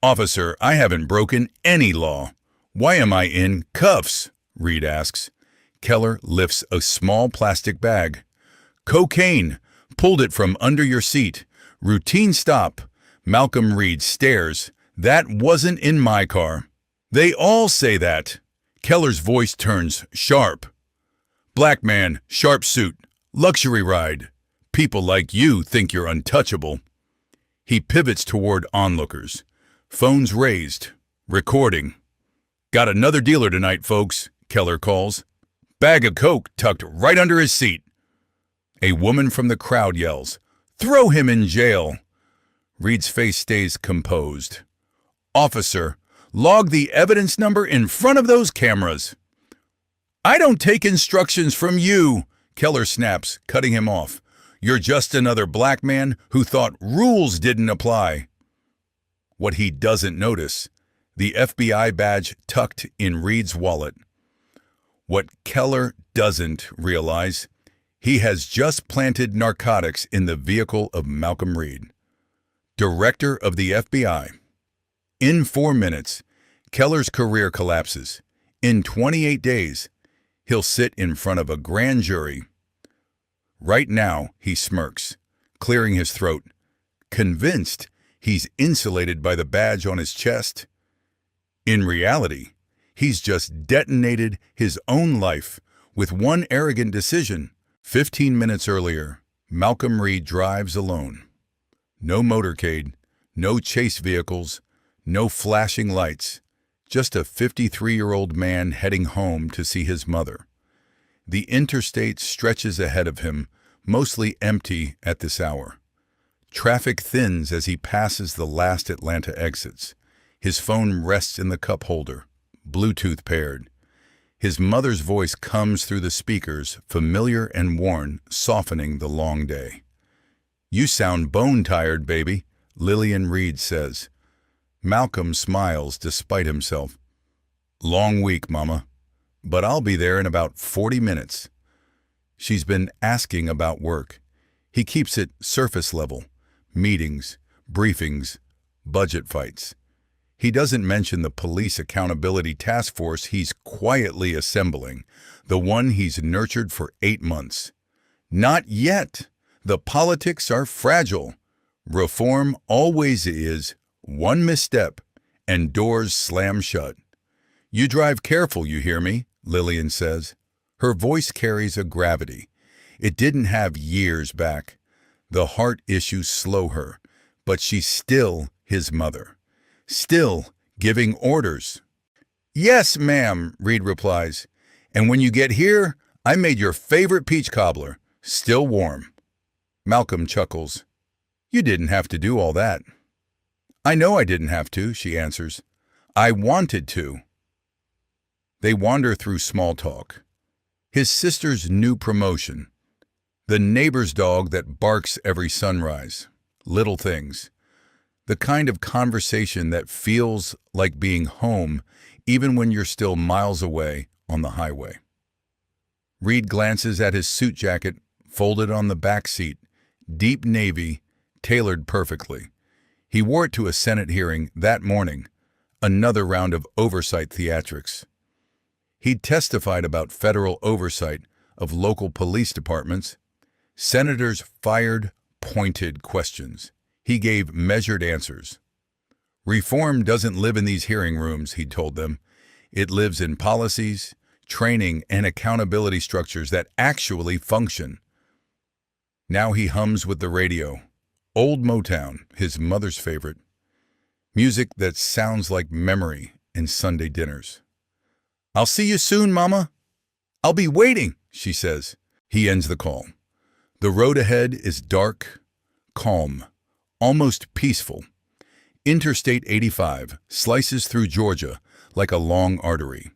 Officer, I haven't broken any law. Why am I in cuffs? Reed asks. Keller lifts a small plastic bag. Cocaine. Pulled it from under your seat. Routine stop. Malcolm Reed stares. That wasn't in my car. They all say that. Keller's voice turns sharp. Black man, sharp suit, luxury ride. People like you think you're untouchable. He pivots toward onlookers. Phones raised. Recording. Got another dealer tonight, folks, Keller calls. Bag of coke tucked right under his seat. A woman from the crowd yells, Throw him in jail. Reed's face stays composed. Officer, log the evidence number in front of those cameras. I don't take instructions from you, Keller snaps, cutting him off. You're just another black man who thought rules didn't apply. What he doesn't notice, the FBI badge tucked in Reed's wallet. What Keller doesn't realize, he has just planted narcotics in the vehicle of Malcolm Reed, Director of the FBI. In 4 minutes, Keller's career collapses. In 28 days, he'll sit in front of a grand jury. Right now, he smirks, clearing his throat, convinced he's insulated by the badge on his chest. In reality, he's just detonated his own life with one arrogant decision. 15 minutes earlier, Malcolm Reed drives alone. No motorcade, no chase vehicles, no flashing lights, just a 53-year-old man heading home to see his mother. The interstate stretches ahead of him, mostly empty at this hour. Traffic thins as he passes the last Atlanta exits. His phone rests in the cup holder, Bluetooth paired. His mother's voice comes through the speakers, familiar and worn, softening the long day. You sound bone-tired, baby, Lillian Reed says. Malcolm smiles despite himself. Long week, Mama, but I'll be there in about 40 minutes. She's been asking about work. He keeps it surface level. Meetings, briefings, budget fights. He doesn't mention the police accountability task force he's quietly assembling, the one he's nurtured for 8 months. Not yet. The politics are fragile. Reform always is one misstep and doors slam shut. You drive careful, you hear me? Lillian says. Her voice carries a gravity. It didn't have years back. The heart issues slow her, but she's still his mother. Still giving orders. Yes, ma'am, Reed replies. And when you get here, I made your favorite peach cobbler, still warm. Malcolm chuckles. You didn't have to do all that. I know I didn't have to, she answers. I wanted to. They wander through small talk. His sister's new promotion. The neighbor's dog that barks every sunrise. Little things. The kind of conversation that feels like being home even when you're still miles away on the highway. Reed glances at his suit jacket, folded on the back seat, deep navy, tailored perfectly. He wore it to a Senate hearing that morning, another round of oversight theatrics. He'd testified about federal oversight of local police departments. Senators fired pointed questions. He gave measured answers. Reform doesn't live in these hearing rooms, he told them. It lives in policies, training, and accountability structures that actually function. Now he hums with the radio. Old Motown, his mother's favorite. Music that sounds like memory and Sunday dinners. I'll see you soon, Mama. I'll be waiting, she says. He ends the call. The road ahead is dark, calm, almost peaceful. Interstate 85 slices through Georgia like a long artery.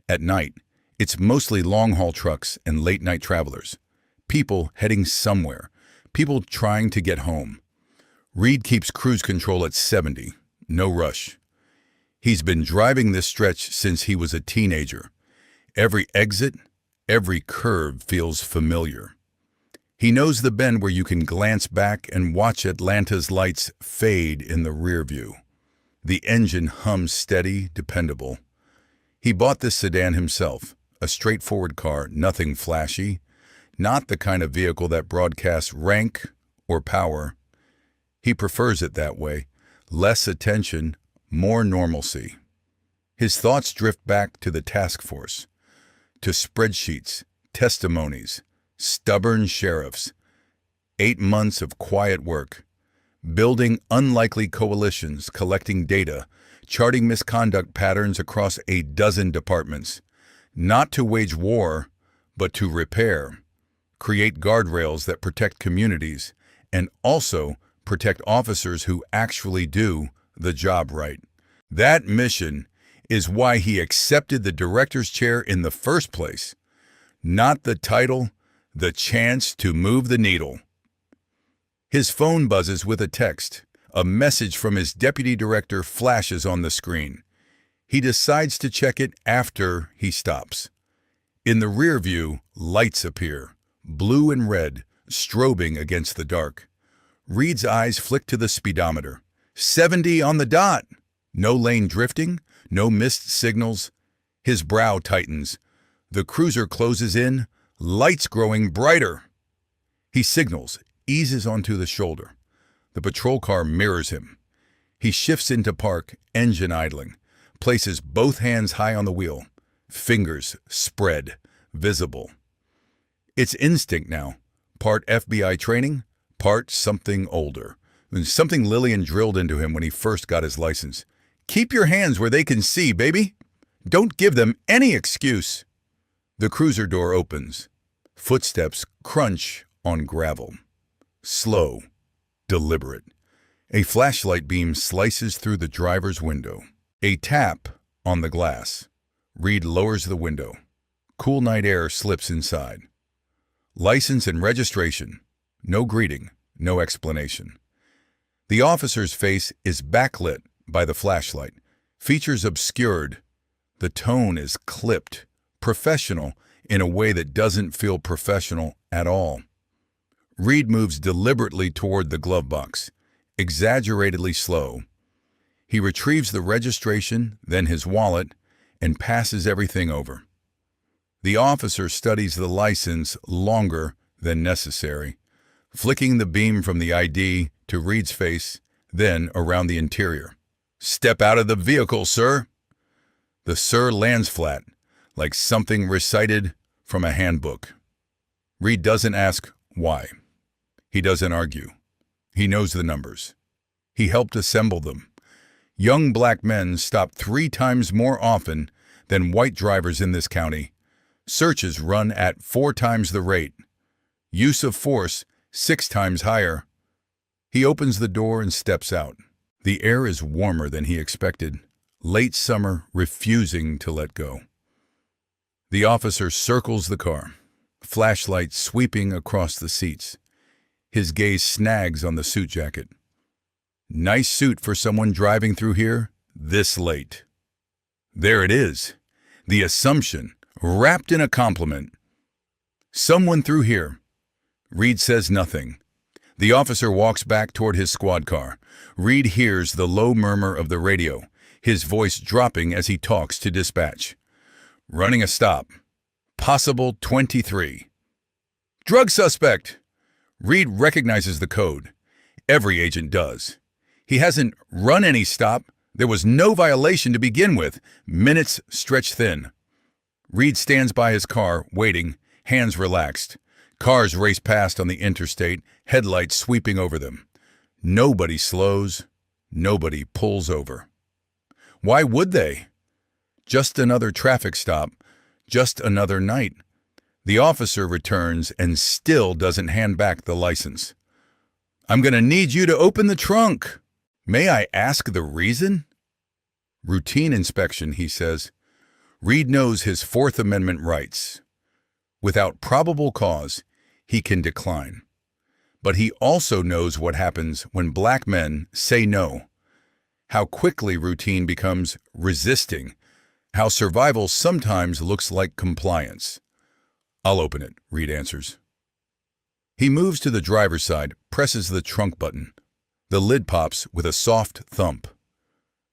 At night, it's mostly long-haul trucks and late-night travelers. People heading somewhere. People trying to get home. Reed keeps cruise control at 70. No rush. He's been driving this stretch since he was a teenager. Every exit, every curve feels familiar. He knows the bend where you can glance back and watch Atlanta's lights fade in the rear view. The engine hums steady, dependable. He bought this sedan himself, a straightforward car, nothing flashy, not the kind of vehicle that broadcasts rank or power. He prefers it that way, less attention, more normalcy. His thoughts drift back to the task force, to spreadsheets, testimonies, stubborn sheriffs, 8 months of quiet work, building unlikely coalitions, collecting data, charting misconduct patterns across a dozen departments, not to wage war, but to repair, create guardrails that protect communities, and also protect officers who actually do the job right. That mission is why he accepted the director's chair in the first place. Not the title, the chance to move the needle. His phone buzzes with a text. A message from his deputy director flashes on the screen. He decides to check it after he stops. In the rear view, lights appear, blue and red, strobing against the dark. Reed's eyes flick to the speedometer. 70 on the dot! No lane drifting, no missed signals. His brow tightens. The cruiser closes in, lights growing brighter. He signals, eases onto the shoulder. The patrol car mirrors him. He shifts into park, engine idling, places both hands high on the wheel, fingers spread, visible. It's instinct now, part FBI training, part something older. Something Lillian drilled into him when he first got his license. Keep your hands where they can see, baby. Don't give them any excuse. The cruiser door opens. Footsteps crunch on gravel. Slow, deliberate. A flashlight beam slices through the driver's window. A tap on the glass. Reed lowers the window. Cool night air slips inside. License and registration. No greeting, no explanation. The officer's face is backlit by the flashlight. Features obscured. The tone is clipped, professional in a way that doesn't feel professional at all. Reed moves deliberately toward the glove box, exaggeratedly slow. He retrieves the registration, then his wallet, and passes everything over. The officer studies the license longer than necessary, flicking the beam from the ID to Reed's face, then around the interior. "Step out of the vehicle, sir." The "sir" lands flat, like something recited from a handbook. Reed doesn't ask why. He doesn't argue. He knows the numbers. He helped assemble them. Young black men stop 3 times more often than white drivers in this county. Searches run at 4 times the rate. Use of force 6 times higher. He opens the door and steps out. The air is warmer than he expected. Late summer refusing to let go. The officer circles the car, flashlight sweeping across the seats. His gaze snags on the suit jacket. Nice suit for someone driving through here this late. There it is, the assumption, wrapped in a compliment. Someone through here. Reed says nothing. The officer walks back toward his squad car. Reed hears the low murmur of the radio, his voice dropping as he talks to dispatch. Running a stop. Possible 23. Drug suspect! Reed recognizes the code. Every agent does. He hasn't run any stop. There was no violation to begin with. Minutes stretch thin. Reed stands by his car, waiting, hands relaxed. Cars race past on the interstate, headlights sweeping over them. Nobody slows. Nobody pulls over. Why would they? Just another traffic stop. Just another night. The officer returns and still doesn't hand back the license. I'm going to need you to open the trunk. May I ask the reason? Routine inspection, he says. Reed knows his Fourth Amendment rights. Without probable cause, he can decline. But he also knows what happens when black men say no. How quickly routine becomes resisting. How survival sometimes looks like compliance. I'll open it, Reed answers. He moves to the driver's side, presses the trunk button. The lid pops with a soft thump.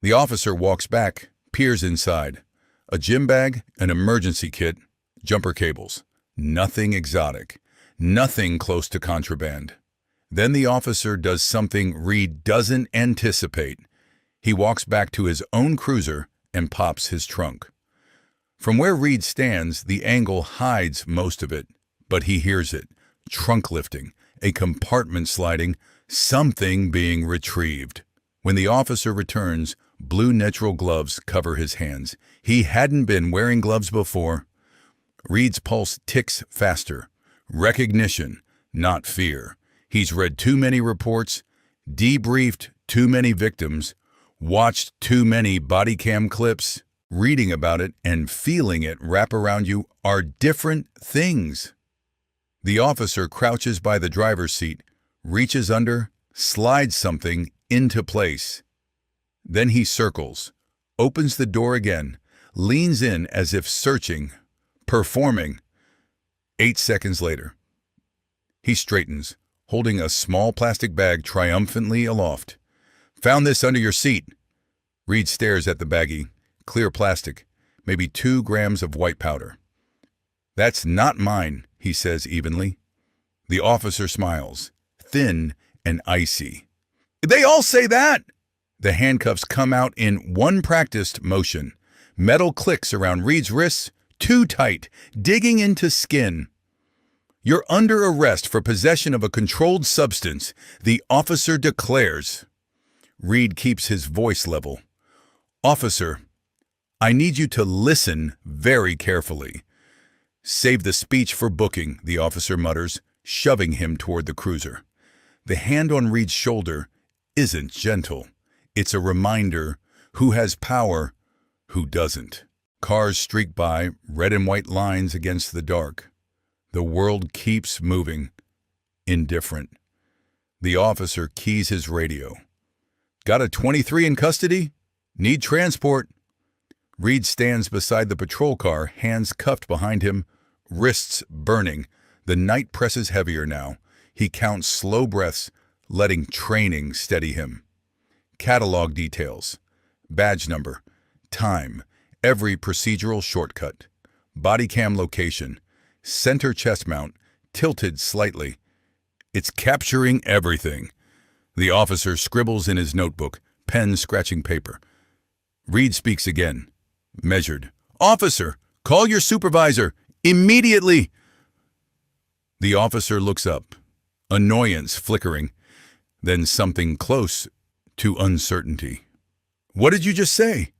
The officer walks back, peers inside. A gym bag, an emergency kit, jumper cables. Nothing exotic. Nothing close to contraband. Then the officer does something Reed doesn't anticipate. He walks back to his own cruiser and pops his trunk. From where Reed stands, the angle hides most of it, but he hears it. Trunk lifting, a compartment sliding, something being retrieved. When the officer returns, blue natural gloves cover his hands. He hadn't been wearing gloves before. Reed's pulse ticks faster. Recognition, not fear. He's read too many reports, debriefed too many victims, watched too many body cam clips. Reading about it and feeling it wrap around you are different things. The officer crouches by the driver's seat, reaches under, slides something into place. Then he circles, opens the door again, leans in as if searching, performing. 8 seconds later, he straightens, holding a small plastic bag triumphantly aloft. "Found this under your seat." Reed stares at the baggie. Clear plastic, maybe 2 grams of white powder. "That's not mine," he says evenly. The officer smiles, thin and icy. "They all say that!" The handcuffs come out in one practiced motion. Metal clicks around Reed's wrists, too tight, digging into skin. "You're under arrest for possession of a controlled substance," the officer declares. Reed keeps his voice level. "Officer, I need you to listen very carefully." "Save the speech for booking," the officer mutters, shoving him toward the cruiser. The hand on Reed's shoulder isn't gentle. It's a reminder who has power, who doesn't. Cars streak by, red and white lines against the dark. The world keeps moving, indifferent. The officer keys his radio. "Got a 23 in custody? Need transport." Reed stands beside the patrol car, hands cuffed behind him, wrists burning. The night presses heavier now. He counts slow breaths, letting training steady him. Catalog details. Badge number. Time. Every procedural shortcut. Body cam location. Center chest mount. Tilted slightly. It's capturing everything. The officer scribbles in his notebook, pen scratching paper. Reed speaks again. Measured. "Officer, call your supervisor. Immediately!" The officer looks up, annoyance flickering, then something close to uncertainty. "What did you just say?"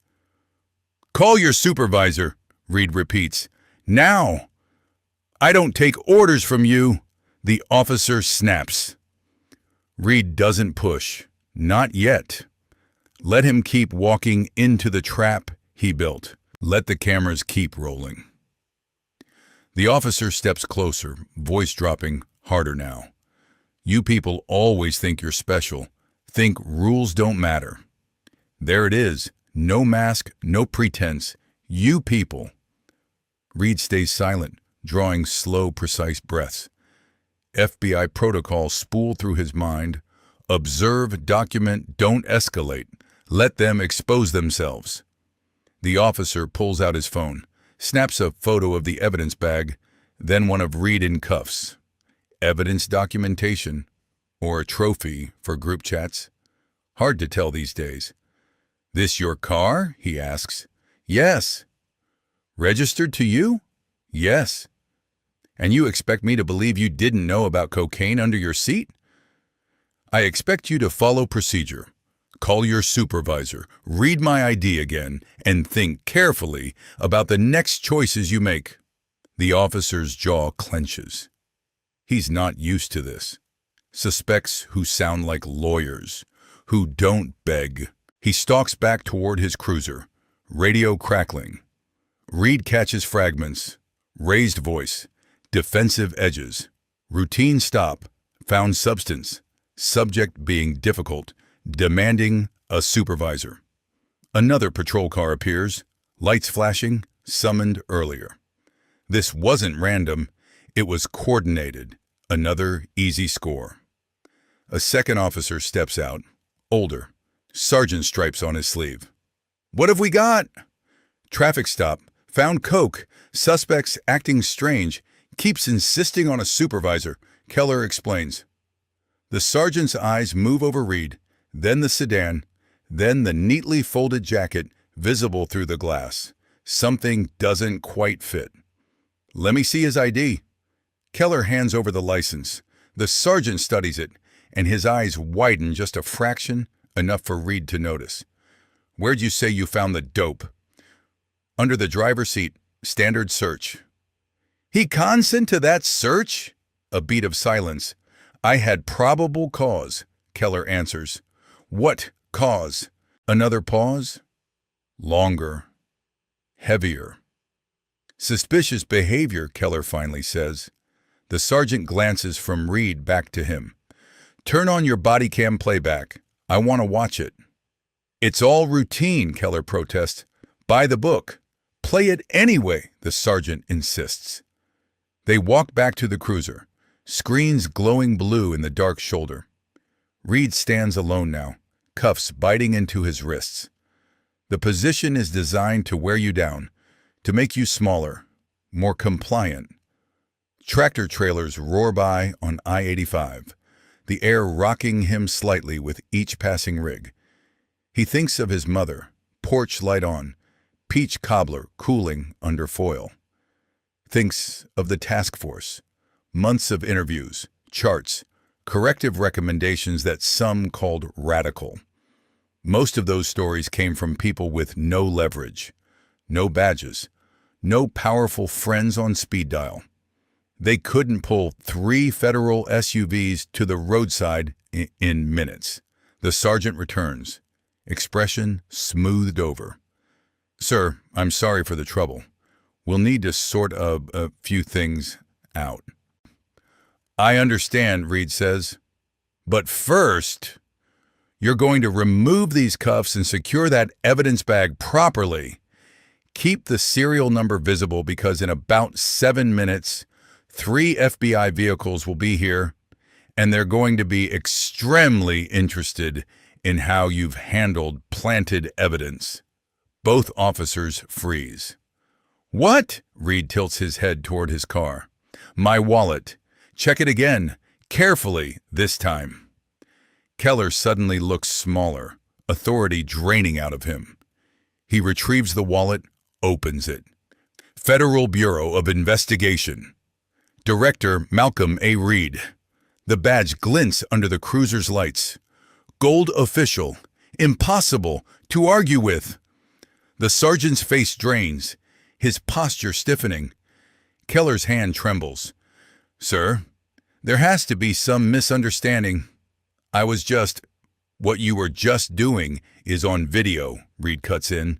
"Call your supervisor," Reed repeats. "Now!" "I don't take orders from you," the officer snaps. Reed doesn't push. Not yet. Let him keep walking into the trap he built. Let the cameras keep rolling. The officer steps closer, voice dropping harder now. "You people always think you're special, think rules don't matter. There it is, no mask, no pretense. You people." Reed stays silent, drawing slow, precise breaths. FBI protocols spool through his mind. Observe, document, don't escalate. Let them expose themselves. The officer pulls out his phone, snaps a photo of the evidence bag, then one of Reed in cuffs. Evidence documentation, or a trophy for group chats? Hard to tell these days. "This your car?" he asks. "Yes." "Registered to you?" "Yes." "And you expect me to believe you didn't know about cocaine under your seat?" "I expect you to follow procedure. Call your supervisor, read my ID again, and think carefully about the next choices you make." The officer's jaw clenches. He's not used to this. Suspects who sound like lawyers, who don't beg. He stalks back toward his cruiser, radio crackling. Reed catches fragments, raised voice, defensive edges, routine stop, found substance, subject being difficult, demanding a supervisor. Another patrol car appears, lights flashing, summoned earlier. This wasn't random, it was coordinated. Another easy score. A second officer steps out, older, Sergeant stripes on his sleeve. What have we got? Traffic stop. Found coke. Suspects acting strange. Keeps insisting on a supervisor, Keller explains. The sergeant's eyes move over Reed, then the sedan, then the neatly folded jacket visible through the glass. Something doesn't quite fit. Let me see his ID. Keller hands over the license. The sergeant studies it, and his eyes widen just a fraction, enough for Reed to notice. Where'd you say you found the dope? Under the driver's seat. Standard search. He consent to that search? A beat of silence. I had probable cause, Keller answers. What cause? Another pause. Longer. Heavier. Suspicious behavior, Keller finally says. The sergeant glances from Reed back to him. Turn on your body cam playback. I want to watch it. It's all routine, Keller protests. By the book. Play it anyway, the sergeant insists. They walk back to the cruiser, screens glowing blue in the dark shoulder. Reed stands alone now, cuffs biting into his wrists. The position is designed to wear you down, to make you smaller, more compliant. Tractor trailers roar by on I-85, the air rocking him slightly with each passing rig. He thinks of his mother, porch light on, peach cobbler cooling under foil. Thinks of the task force, months of interviews, charts, corrective recommendations that some called radical. Most of those stories came from people with no leverage, no badges, no powerful friends on speed dial. They couldn't pull 3 federal SUVs to the roadside in minutes. The sergeant returns, expression smoothed over. Sir, I'm sorry for the trouble. We'll need to sort a few things out. I understand, Reed says. But first, you're going to remove these cuffs and secure that evidence bag properly. Keep the serial number visible because in about 7 minutes, 3 FBI vehicles will be here, and they're going to be extremely interested in how you've handled planted evidence. Both officers freeze. What? Reed tilts his head toward his car. My wallet. Check it again. Carefully, this time. Keller suddenly looks smaller, authority draining out of him. He retrieves the wallet, opens it. Federal Bureau of Investigation. Director Malcolm A. Reed. The badge glints under the cruiser's lights. Gold official. Impossible to argue with. The sergeant's face drains, his posture stiffening. Keller's hand trembles. Sir, there has to be some misunderstanding. What you were just doing is on video, Reed cuts in.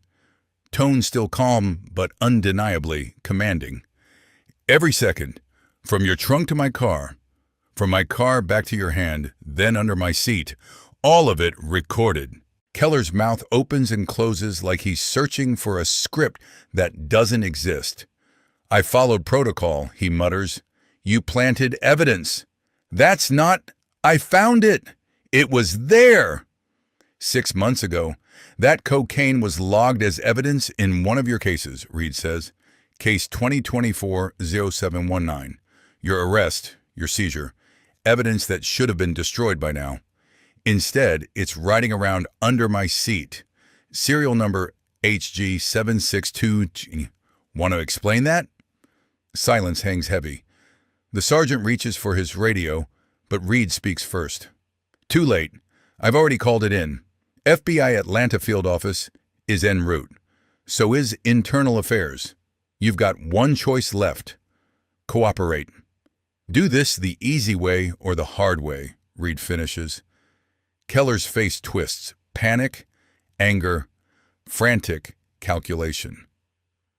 Tone still calm, but undeniably commanding. Every second, from your trunk to my car, from my car back to your hand, then under my seat, all of it recorded. Keller's mouth opens and closes like he's searching for a script that doesn't exist. I followed protocol, he mutters. You planted evidence. That's not... I found it. It was there. 6 months ago, that cocaine was logged as evidence in one of your cases, Reed says. Case 2024-0719. Your arrest, your seizure, evidence that should have been destroyed by now. Instead, it's riding around under my seat. Serial number HG762. Want to explain that? Silence hangs heavy. The sergeant reaches for his radio, but Reed speaks first. Too late. I've already called it in. FBI Atlanta field office is en route. So is internal affairs. You've got one choice left. Cooperate. Do this the easy way or the hard way, Reed finishes. Keller's face twists. Panic, anger, frantic calculation.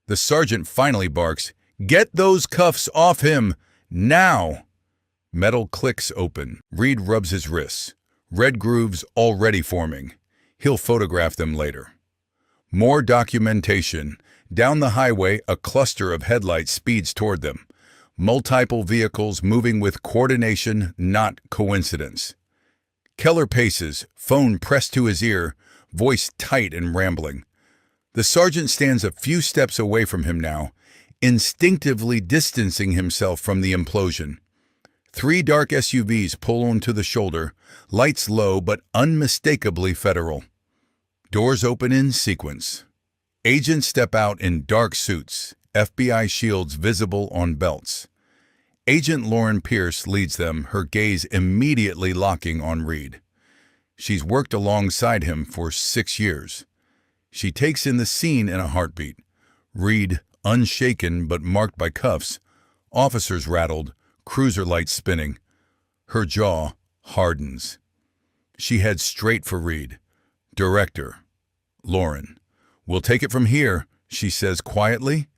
The sergeant finally barks, "Get those cuffs off him! Now!" Metal clicks open. Reed rubs his wrists. Red grooves already forming. He'll photograph them later. More documentation. Down the highway, a cluster of headlights speeds toward them. Multiple vehicles moving with coordination, not coincidence. Keller paces, phone pressed to his ear, voice tight and rambling. The sergeant stands a few steps away from him now, instinctively distancing himself from the implosion. 3 dark SUVs pull onto the shoulder, lights low but unmistakably federal. Doors open in sequence. Agents step out in dark suits, FBI shields visible on belts. Agent Lauren Pierce leads them, her gaze immediately locking on Reed. She's worked alongside him for 6 years. She takes in the scene in a heartbeat. Reed, unshaken but marked by cuffs, officers rattled, cruiser lights spinning. Her jaw hardens. She heads straight for Reed. "Director, Lauren, we'll take it from here," she says quietly.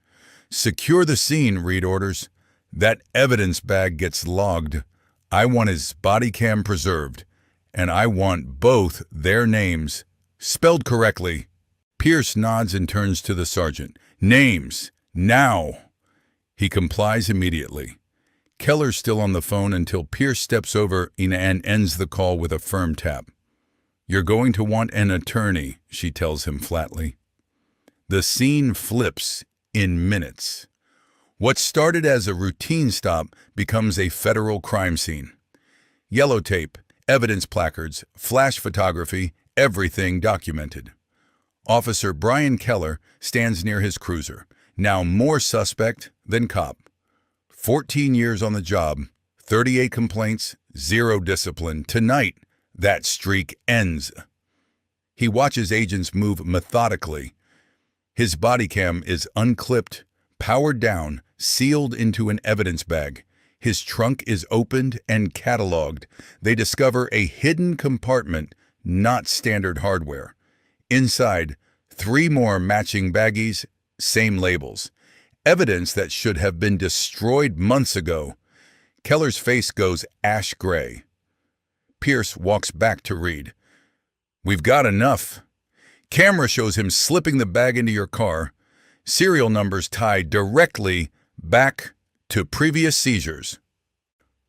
"Secure the scene," Reed orders. "That evidence bag gets logged. I want his body cam preserved, and I want both their names spelled correctly." Pierce nods and turns to the sergeant. "Names, now!" He complies immediately. Keller's still on the phone until Pierce steps over and ends the call with a firm tap. "You're going to want an attorney," she tells him flatly. The scene flips in minutes. What started as a routine stop becomes a federal crime scene. Yellow tape, evidence placards, flash photography, everything documented. Officer Brian Keller stands near his cruiser, now more suspect than cop. 14 years on the job, 38 complaints, 0 discipline. Tonight, that streak ends. He watches agents move methodically. His body cam is unclipped, powered down, sealed into an evidence bag. His trunk is opened and cataloged. They discover a hidden compartment, not standard hardware. Inside, 3 more matching baggies, same labels. Evidence that should have been destroyed months ago. Keller's face goes ash gray. Pierce walks back to Reed. "We've got enough." Camera shows him slipping the bag into your car. Serial numbers tied directly back to previous seizures.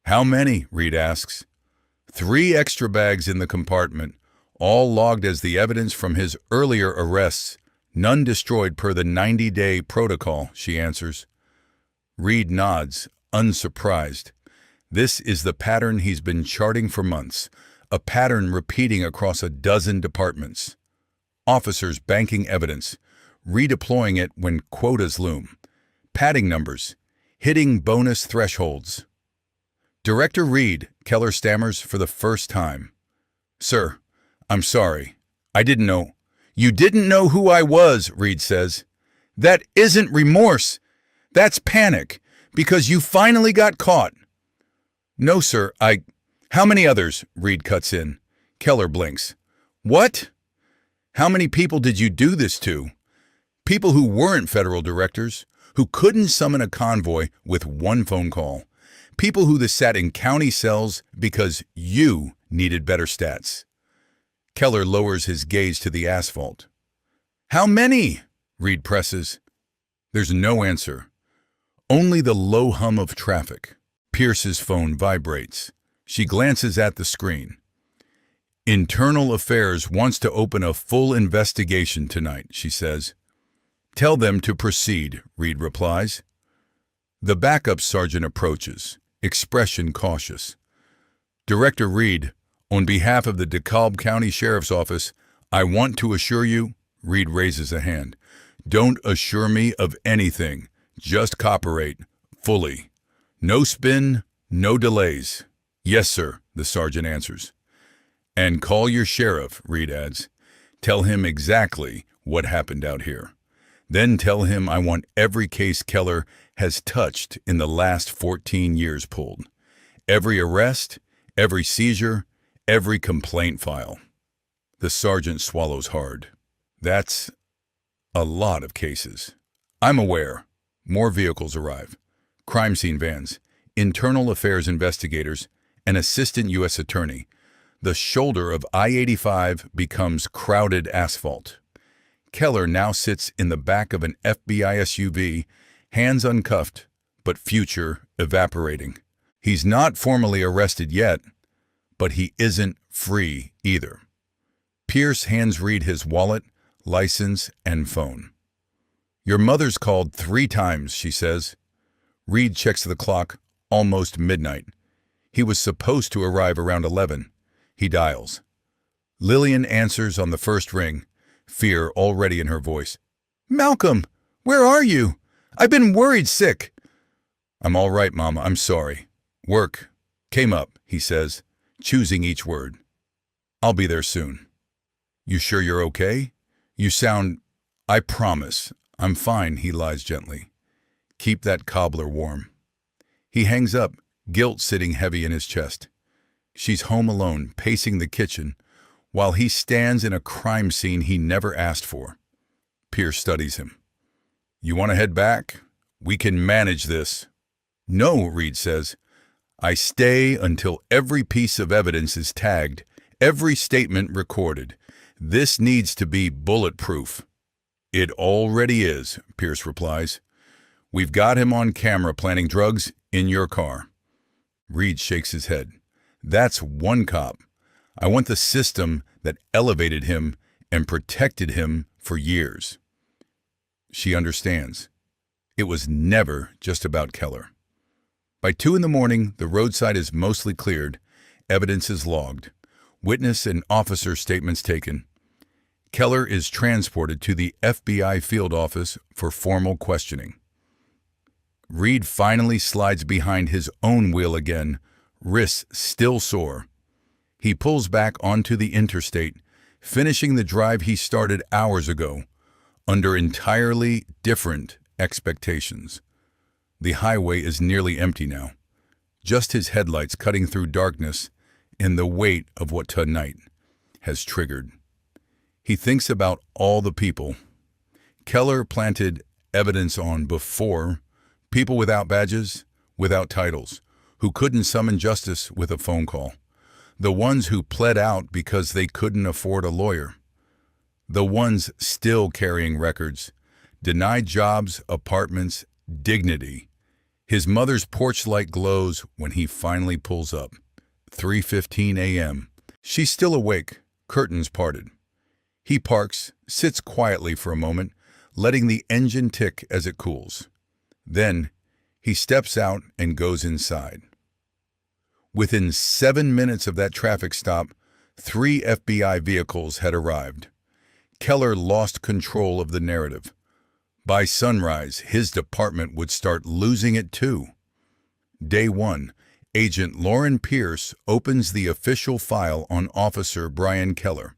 "How many?" Reed asks. 3 extra bags in the compartment, all logged as the evidence from his earlier arrests. "None destroyed per the 90-day protocol," she answers. Reed nods, unsurprised. This is the pattern he's been charting for months, a pattern repeating across a dozen departments. Officers banking evidence, redeploying it when quotas loom, padding numbers, hitting bonus thresholds. "Director Reed," Keller stammers for the first time. "Sir, I'm sorry. I didn't know." "You didn't know who I was," Reed says. "That isn't remorse. That's panic, because you finally got caught." "No, sir, How many others?" Reed cuts in. Keller blinks. "What? How many people did you do this to?" "People who weren't federal directors, who couldn't summon a convoy with 1 phone call. People who sat in county cells because you needed better stats." Keller lowers his gaze to the asphalt. "How many?" Reed presses. There's no answer. Only the low hum of traffic. Pierce's phone vibrates. She glances at the screen. "Internal Affairs wants to open a full investigation tonight," she says. "Tell them to proceed," Reed replies. The backup sergeant approaches, expression cautious. "Director Reed, on behalf of the DeKalb County Sheriff's Office, I want to assure you," Reed raises a hand. "Don't assure me of anything. Just cooperate, fully. No spin, no delays." "Yes, sir," the sergeant answers. "And call your sheriff," Reed adds. "Tell him exactly what happened out here. Then tell him I want every case Keller has touched in the last 14 years pulled. Every arrest, every seizure, every complaint file." The sergeant swallows hard. "That's a lot of cases." "I'm aware." More vehicles arrive. Crime scene vans, internal affairs investigators, an assistant U.S. attorney. The shoulder of I-85 becomes crowded asphalt. Keller now sits in the back of an FBI SUV, hands uncuffed, but future evaporating. He's not formally arrested yet, but he isn't free either. Pierce hands Reed his wallet, license, and phone. "Your mother's called 3 times, she says." Reed checks the clock, almost midnight. He was supposed to arrive around 11. He dials. Lillian answers on the first ring, fear already in her voice. "Malcolm, where are you? I've been worried sick." "I'm all right, Mama. I'm sorry. Work came up," he says, choosing each word. "I'll be there soon." "You sure you're okay? You sound—" "I promise. I'm fine," he lies gently. "Keep that cobbler warm." He hangs up, guilt sitting heavy in his chest. She's home alone, pacing the kitchen, while he stands in a crime scene he never asked for. Pierce studies him. "You want to head back? We can manage this." "No," Reed says. "I stay until every piece of evidence is tagged, every statement recorded. This needs to be bulletproof." "It already is," Pierce replies. "We've got him on camera planting drugs in your car." Reed shakes his head. "That's one cop. I want the system that elevated him and protected him for years." She understands. It was never just about Keller. By 2 in the morning, the roadside is mostly cleared, evidence is logged, witness and officer statements taken. Keller is transported to the FBI field office for formal questioning. Reed finally slides behind his own wheel again, wrists still sore. He pulls back onto the interstate, finishing the drive he started hours ago, under entirely different expectations. The highway is nearly empty now, just his headlights cutting through darkness in the weight of what tonight has triggered. He thinks about all the people Keller planted evidence on before, people without badges, without titles, who couldn't summon justice with a phone call. The ones who pled out because they couldn't afford a lawyer. The ones still carrying records, denied jobs, apartments, dignity. His mother's porch light glows when he finally pulls up. 3:15 a.m. She's still awake, curtains parted. He parks, sits quietly for a moment, letting the engine tick as it cools. Then, he steps out and goes inside. Within 7 minutes of that traffic stop, 3 FBI vehicles had arrived. Keller lost control of the narrative. By sunrise, his department would start losing it too. Day 1, Agent Lauren Pierce opens the official file on Officer Brian Keller.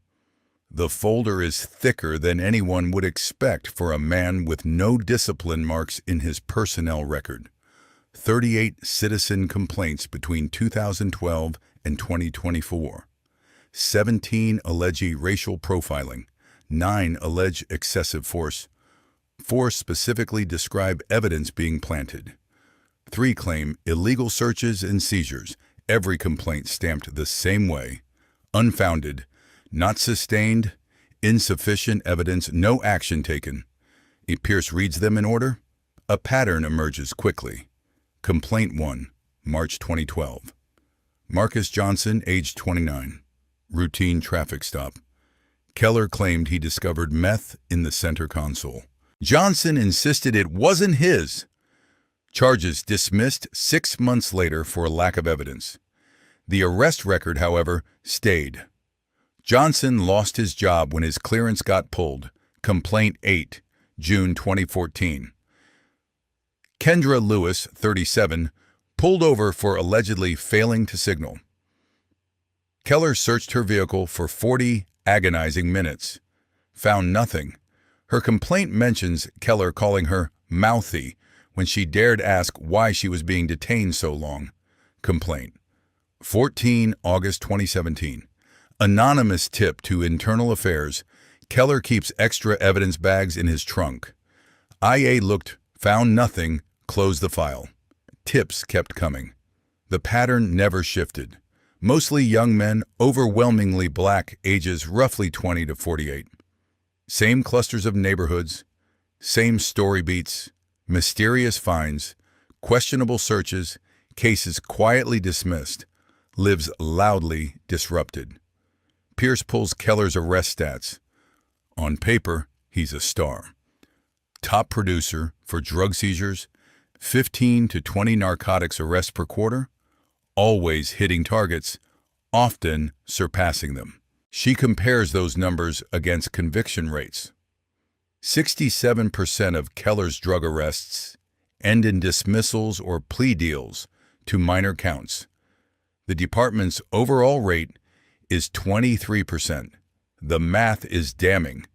The folder is thicker than anyone would expect for a man with no discipline marks in his personnel record. 38 citizen complaints between 2012 and 2024. 17 allege racial profiling. 9 allege excessive force. 4 specifically describe evidence being planted. 3 claim illegal searches and seizures, every complaint stamped the same way. Unfounded, not sustained, insufficient evidence, no action taken. Pierce reads them in order. A pattern emerges quickly. Complaint 1, March 2012. Marcus Johnson, age 29. Routine traffic stop. Keller claimed he discovered meth in the center console. Johnson insisted it wasn't his. Charges dismissed 6 months later for a lack of evidence. The arrest record, however, stayed. Johnson lost his job when his clearance got pulled. Complaint 8, June 2014. Kendra Lewis, 37, pulled over for allegedly failing to signal. Keller searched her vehicle for 40 agonizing minutes. Found nothing. Her complaint mentions Keller calling her mouthy when she dared ask why she was being detained so long. Complaint. 14 August 2017. Anonymous tip to Internal Affairs. Keller keeps extra evidence bags in his trunk. IA looked, found nothing, closed the file. Tips kept coming. The pattern never shifted. Mostly young men, overwhelmingly black, ages roughly 20 to 48. Same clusters of neighborhoods, same story beats, mysterious finds, questionable searches, cases quietly dismissed, lives loudly disrupted. Pierce pulls Keller's arrest stats. On paper, he's a star. Top producer for drug seizures, 15 to 20 narcotics arrests per quarter, always hitting targets, often surpassing them. She compares those numbers against conviction rates. 67% of Keller's drug arrests end in dismissals or plea deals to minor counts. The department's overall rate is 23%. The math is damning.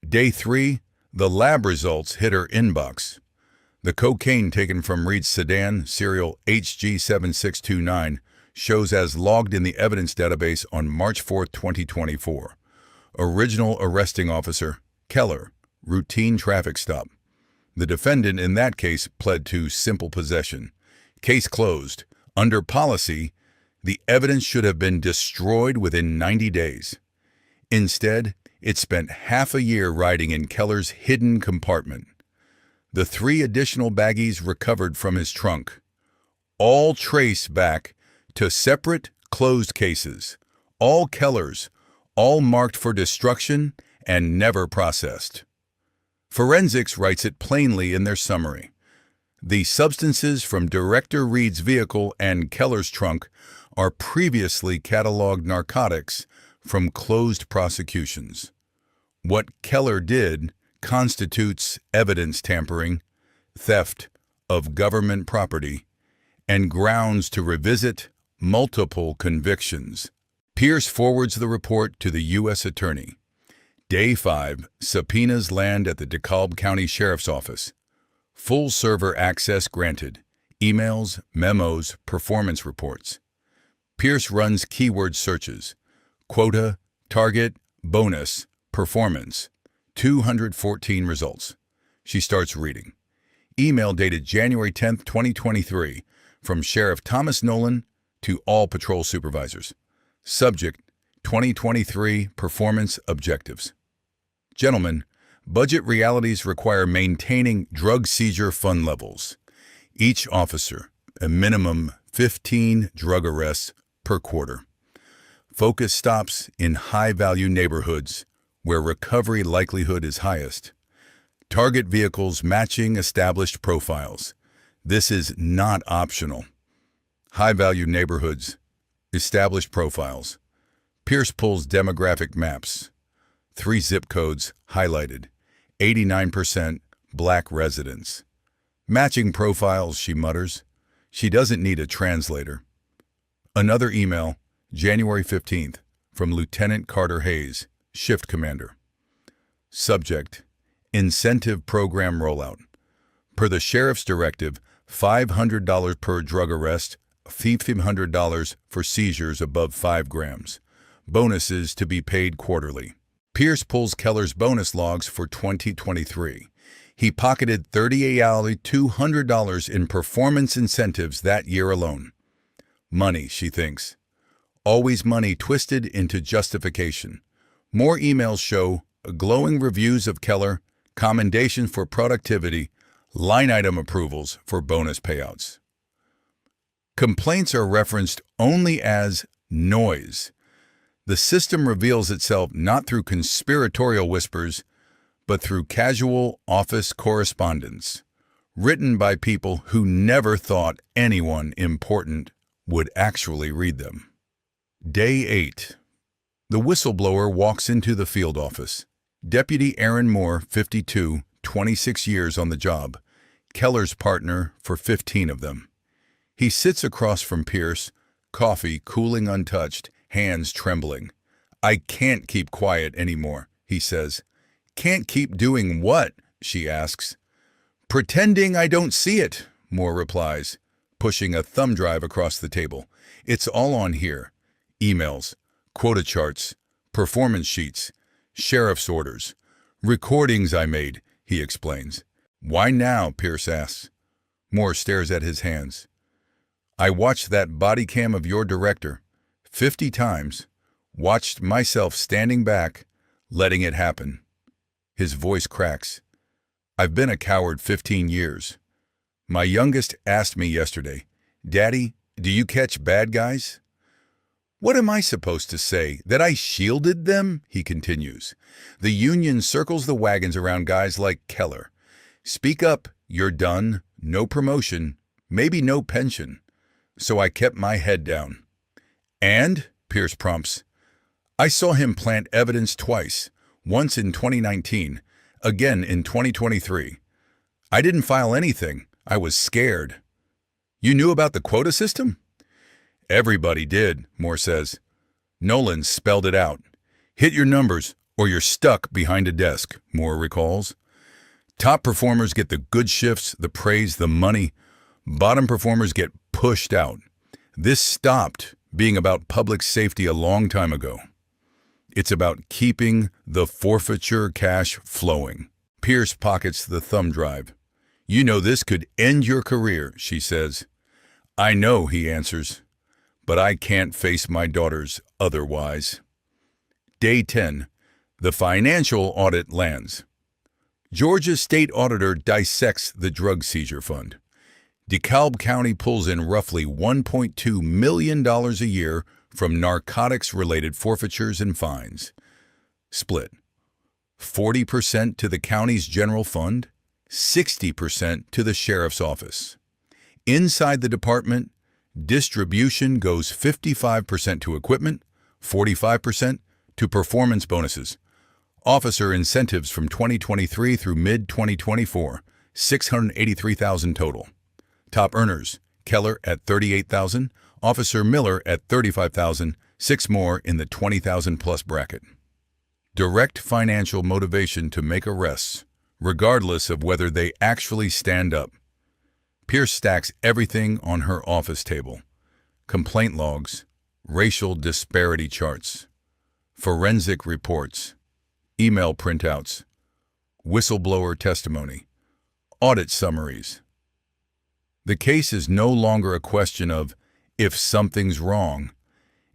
Day 3, the lab results hit her inbox. The cocaine taken from Reed's sedan, serial HG7629, shows as logged in the evidence database on March 4, 2024. Original arresting officer, Keller, routine traffic stop. The defendant in that case pled to simple possession. Case closed. Under policy, the evidence should have been destroyed within 90 days. Instead, it spent half a year riding in Keller's hidden compartment. The 3 additional baggies recovered from his trunk, all trace back to separate, closed cases, all Keller's, all marked for destruction and never processed. Forensics writes it plainly in their summary. The substances from Director Reed's vehicle and Keller's trunk are previously cataloged narcotics from closed prosecutions. What Keller did constitutes evidence tampering, theft of government property, and grounds to revisit multiple convictions. Pierce forwards the report to the U.S. Attorney. Day 5, subpoenas land at the DeKalb County Sheriff's Office. Full server access granted. Emails, memos, performance reports. Pierce runs keyword searches. Quota, target, bonus, performance. 214 results. She starts reading. Email dated January 10, 2023, from Sheriff Thomas Nolan to all patrol supervisors. Subject, 2023 performance objectives. Gentlemen, budget realities require maintaining drug seizure fund levels. Each officer, a minimum 15 drug arrests per quarter. Focus stops in high-value neighborhoods where recovery likelihood is highest. Target vehicles matching established profiles. This is not optional. High-value neighborhoods, established profiles. Pierce pulls demographic maps. 3 zip codes highlighted. 89% black residents. Matching profiles, she mutters. She doesn't need a translator. Another email, January 15th, from Lieutenant Carter Hayes, Shift Commander. Subject, Incentive Program Rollout. Per the Sheriff's Directive, $500 per drug arrest, $1,500 for seizures above 5 grams. Bonuses to be paid quarterly. Pierce pulls Keller's bonus logs for 2023. He pocketed $200 in performance incentives that year alone. Money, she thinks. Always money twisted into justification. More emails show glowing reviews of Keller, commendations for productivity, line item approvals for bonus payouts. Complaints are referenced only as noise. The system reveals itself not through conspiratorial whispers, but through casual office correspondence, written by people who never thought anyone important would actually read them. Day 8. The whistleblower walks into the field office. Deputy Aaron Moore, 52, 26 years on the job, Keller's partner for 15 of them. He sits across from Pierce, coffee cooling untouched, hands trembling. "I can't keep quiet anymore," he says. "Can't keep doing what?" she asks. "Pretending I don't see it," Moore replies, pushing a thumb drive across the table. "It's all on here. Emails, quota charts, performance sheets, sheriff's orders, recordings I made," he explains. "Why now?" Pierce asks. Moore stares at his hands. "I watched that body cam of your director 50 times, watched myself standing back, letting it happen." His voice cracks. "I've been a coward 15 years. My youngest asked me yesterday, 'Daddy, do you catch bad guys?' What am I supposed to say? That I shielded them? He continues. The union circles the wagons around guys like Keller. Speak up, you're done, no promotion, maybe no pension. So I kept my head down. And, Pierce prompts, I saw him plant evidence twice, once in 2019, again in 2023. I didn't file anything. I was scared. You knew about the quota system? Everybody did, Moore says. Nolan spelled it out. Hit your numbers or you're stuck behind a desk, Moore recalls. Top performers get the good shifts, the praise, the money. Bottom performers get pushed out. This stopped being about public safety a long time ago. It's about keeping the forfeiture cash flowing. Pierce pockets the thumb drive. You know this could end your career, she says. I know, he answers, but I can't face my daughters otherwise. Day 10. The financial audit lands. Georgia's state auditor dissects the drug seizure fund. DeKalb County pulls in roughly $1.2 million a year from narcotics-related forfeitures and fines. Split. 40% to the county's general fund, 60% to the sheriff's office. Inside the department, distribution goes 55% to equipment, 45% to performance bonuses. Officer incentives from 2023 through mid-2024, $683,000 total. Top earners, Keller at $38,000, Officer Miller at $35,000, 6 more in the $20,000 plus bracket. Direct financial motivation to make arrests, regardless of whether they actually stand up. Pierce stacks everything on her office table. Complaint logs, racial disparity charts, forensic reports, email printouts, whistleblower testimony, audit summaries. The case is no longer a question of if something's wrong.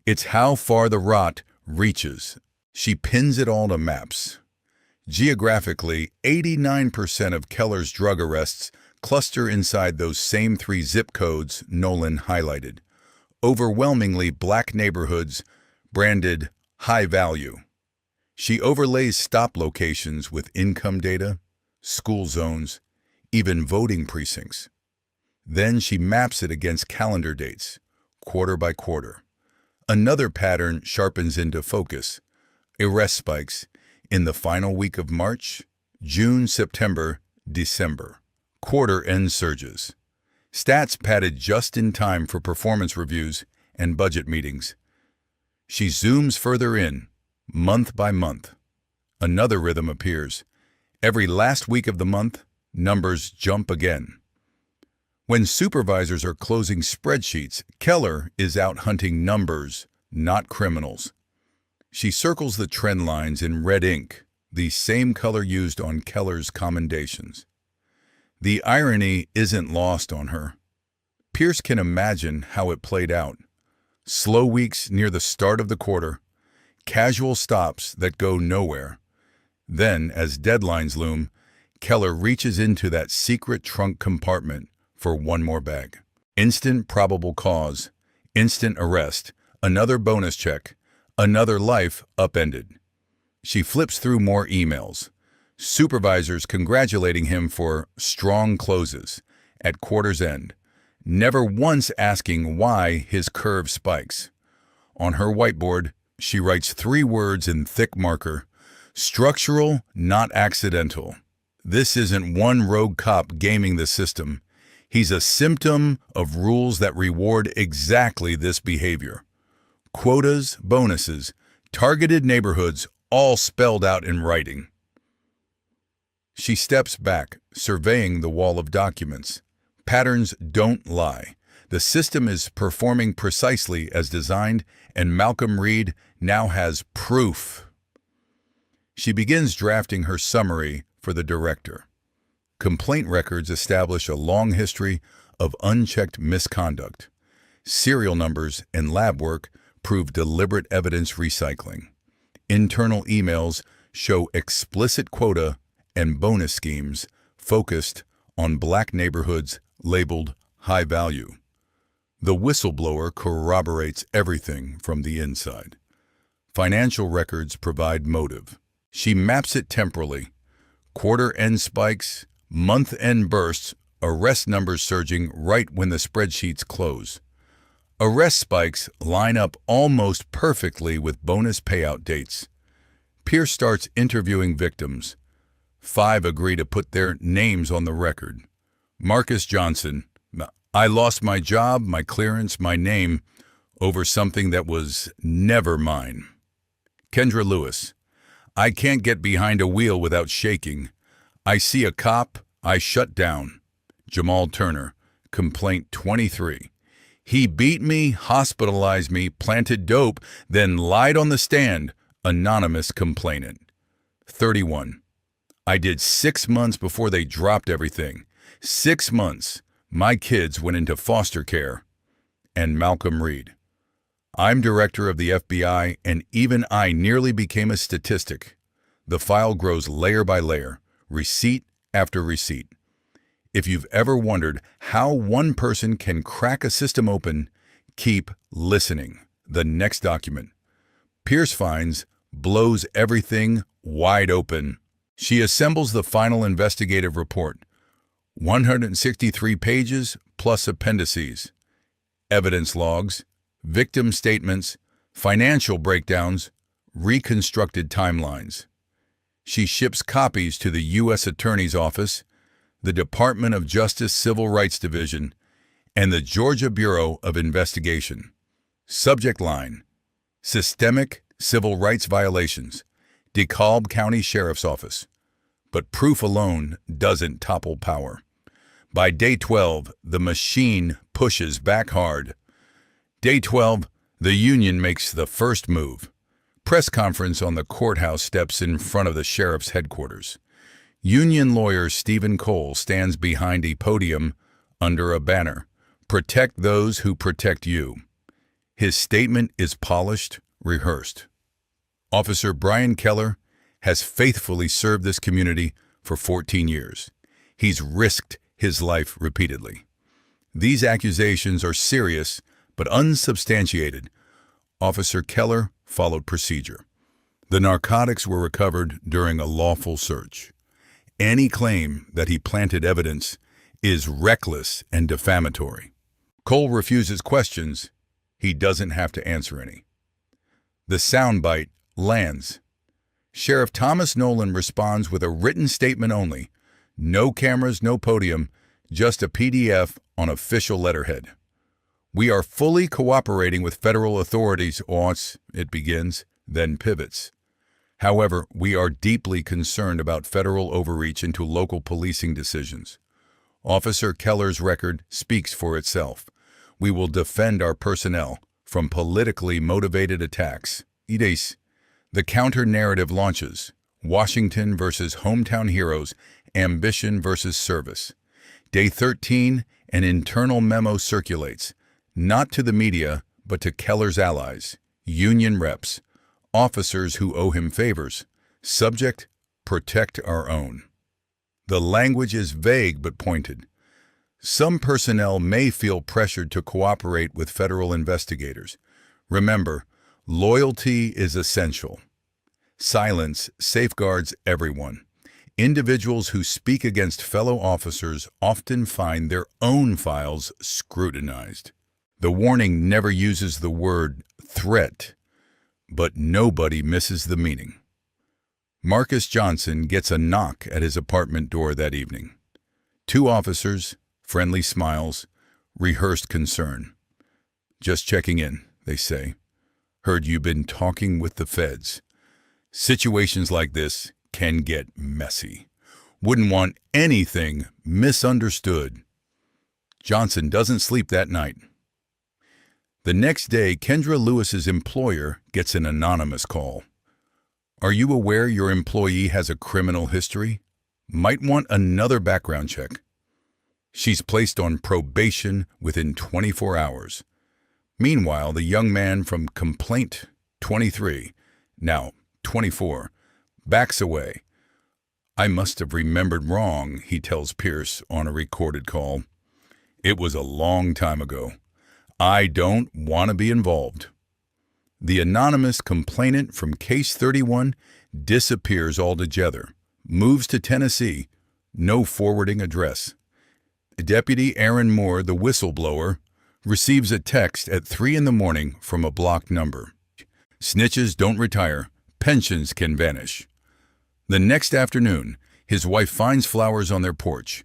It's how far the rot reaches. She pins it all to maps. Geographically, 89% of Keller's drug arrests cluster inside those same 3 zip codes Nolan highlighted. Overwhelmingly black neighborhoods branded high value. She overlays stop locations with income data, school zones, even voting precincts. Then she maps it against calendar dates, quarter by quarter. Another pattern sharpens into focus. Arrest spikes in the final week of March, June, September, December. Quarter-end surges. Stats padded just in time for performance reviews and budget meetings. She zooms further in, month by month. Another rhythm appears. Every last week of the month, numbers jump again. When supervisors are closing spreadsheets, Keller is out hunting numbers, not criminals. She circles the trend lines in red ink, the same color used on Keller's commendations. The irony isn't lost on her. Pierce can imagine how it played out. Slow weeks near the start of the quarter, casual stops that go nowhere. Then, as deadlines loom, Keller reaches into that secret trunk compartment for one more bag. Instant probable cause, instant arrest, another bonus check, another life upended. She flips through more emails. Supervisors congratulating him for strong closes at quarter's end, never once asking why his curve spikes. On her whiteboard, she writes 3 words in thick marker: structural, not accidental. This isn't one rogue cop gaming the system. He's a symptom of rules that reward exactly this behavior. Quotas, bonuses, targeted neighborhoods, all spelled out in writing. She steps back, surveying the wall of documents. Patterns don't lie. The system is performing precisely as designed, and Malcolm Reed now has proof. She begins drafting her summary for the director. Complaint records establish a long history of unchecked misconduct. Serial numbers and lab work prove deliberate evidence recycling. Internal emails show explicit quota and bonus schemes focused on black neighborhoods labeled high value. The whistleblower corroborates everything from the inside. Financial records provide motive. She maps it temporally. Quarter-end spikes, month-end bursts, arrest numbers surging right when the spreadsheets close. Arrest spikes line up almost perfectly with bonus payout dates. Pierce starts interviewing victims. 5 agree to put their names on the record. Marcus Johnson, I lost my job, my clearance, my name over something that was never mine. Kendra Lewis, I can't get behind a wheel without shaking. I see a cop, I shut down. Jamal Turner, complaint 23. He beat me, hospitalized me, planted dope, then lied on the stand. Anonymous complainant. 31. I did 6 months before they dropped everything. 6 months. My kids went into foster care. And Malcolm Reed. I'm director of the FBI, and even I nearly became a statistic. The file grows layer by layer, receipt after receipt. If you've ever wondered how one person can crack a system open, keep listening. The next document. Pierce finds blows everything wide open. She assembles the final investigative report. 163 pages plus appendices. Evidence logs, victim statements, financial breakdowns, reconstructed timelines. She ships copies to the U.S. Attorney's Office, the Department of Justice Civil Rights Division, and the Georgia Bureau of Investigation. Subject line: Systemic Civil Rights Violations, DeKalb County Sheriff's Office. But proof alone doesn't topple power. By day 12, the machine pushes back hard. Day 12, the union makes the first move. Press conference on the courthouse steps in front of the sheriff's headquarters. Union lawyer Stephen Cole stands behind a podium under a banner. Protect those who protect you. His statement is polished, rehearsed. Officer Brian Keller has faithfully served this community for 14 years. He's risked his life repeatedly. These accusations are serious but unsubstantiated. Officer Keller followed procedure. The narcotics were recovered during a lawful search. Any claim that he planted evidence is reckless and defamatory. Cole refuses questions. He doesn't have to answer any. The soundbite lands. Sheriff Thomas Nolan responds with a written statement only. No cameras, no podium, just a PDF on official letterhead. We are fully cooperating with federal authorities, it begins, then pivots. However, we are deeply concerned about federal overreach into local policing decisions. Officer Keller's record speaks for itself. We will defend our personnel from politically motivated attacks. The counter-narrative launches. Washington versus hometown heroes, ambition versus service. Day 13, an internal memo circulates, not to the media, but to Keller's allies, union reps, officers who owe him favors. Subject: protect our own. The language is vague but pointed. Some personnel may feel pressured to cooperate with federal investigators. Remember, loyalty is essential. Silence safeguards everyone. Individuals who speak against fellow officers often find their own files scrutinized. The warning never uses the word threat, but nobody misses the meaning. Marcus Johnson gets a knock at his apartment door that evening. 2 officers, friendly smiles, rehearsed concern. Just checking in, they say. Heard you've been talking with the feds. Situations like this can get messy. Wouldn't want anything misunderstood. Johnson doesn't sleep that night. The next day, Kendra Lewis's employer gets an anonymous call. Are you aware your employee has a criminal history? Might want another background check. She's placed on probation within 24 hours. Meanwhile, the young man from complaint 23, now 24, backs away. I must have remembered wrong, he tells Pierce on a recorded call. It was a long time ago. I don't want to be involved. The anonymous complainant from Case 31 disappears altogether, moves to Tennessee, no forwarding address. Deputy Aaron Moore, the whistleblower, receives a text at 3 in the morning from a blocked number. Snitches don't retire, pensions can vanish. The next afternoon, his wife finds flowers on their porch.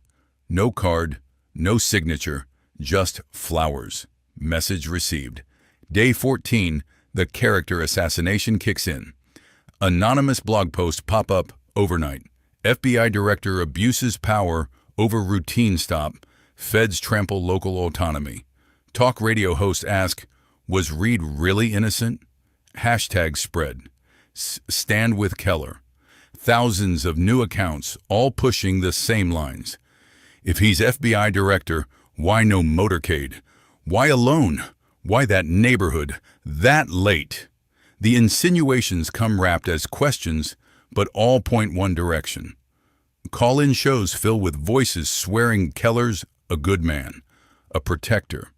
No card, no signature, just flowers. Message received. Day 14, the character assassination kicks in. Anonymous blog posts pop up overnight. FBI director abuses power over routine stop. Feds trample local autonomy. Talk radio host ask, was Reed really innocent? Hashtag spread. Stand with Keller. Thousands of new accounts, all pushing the same lines. If he's FBI director, why no motorcade? Why alone? Why that neighborhood? That late? The insinuations come wrapped as questions, but all point one direction. Call-in shows fill with voices swearing Keller's a good man, a protector.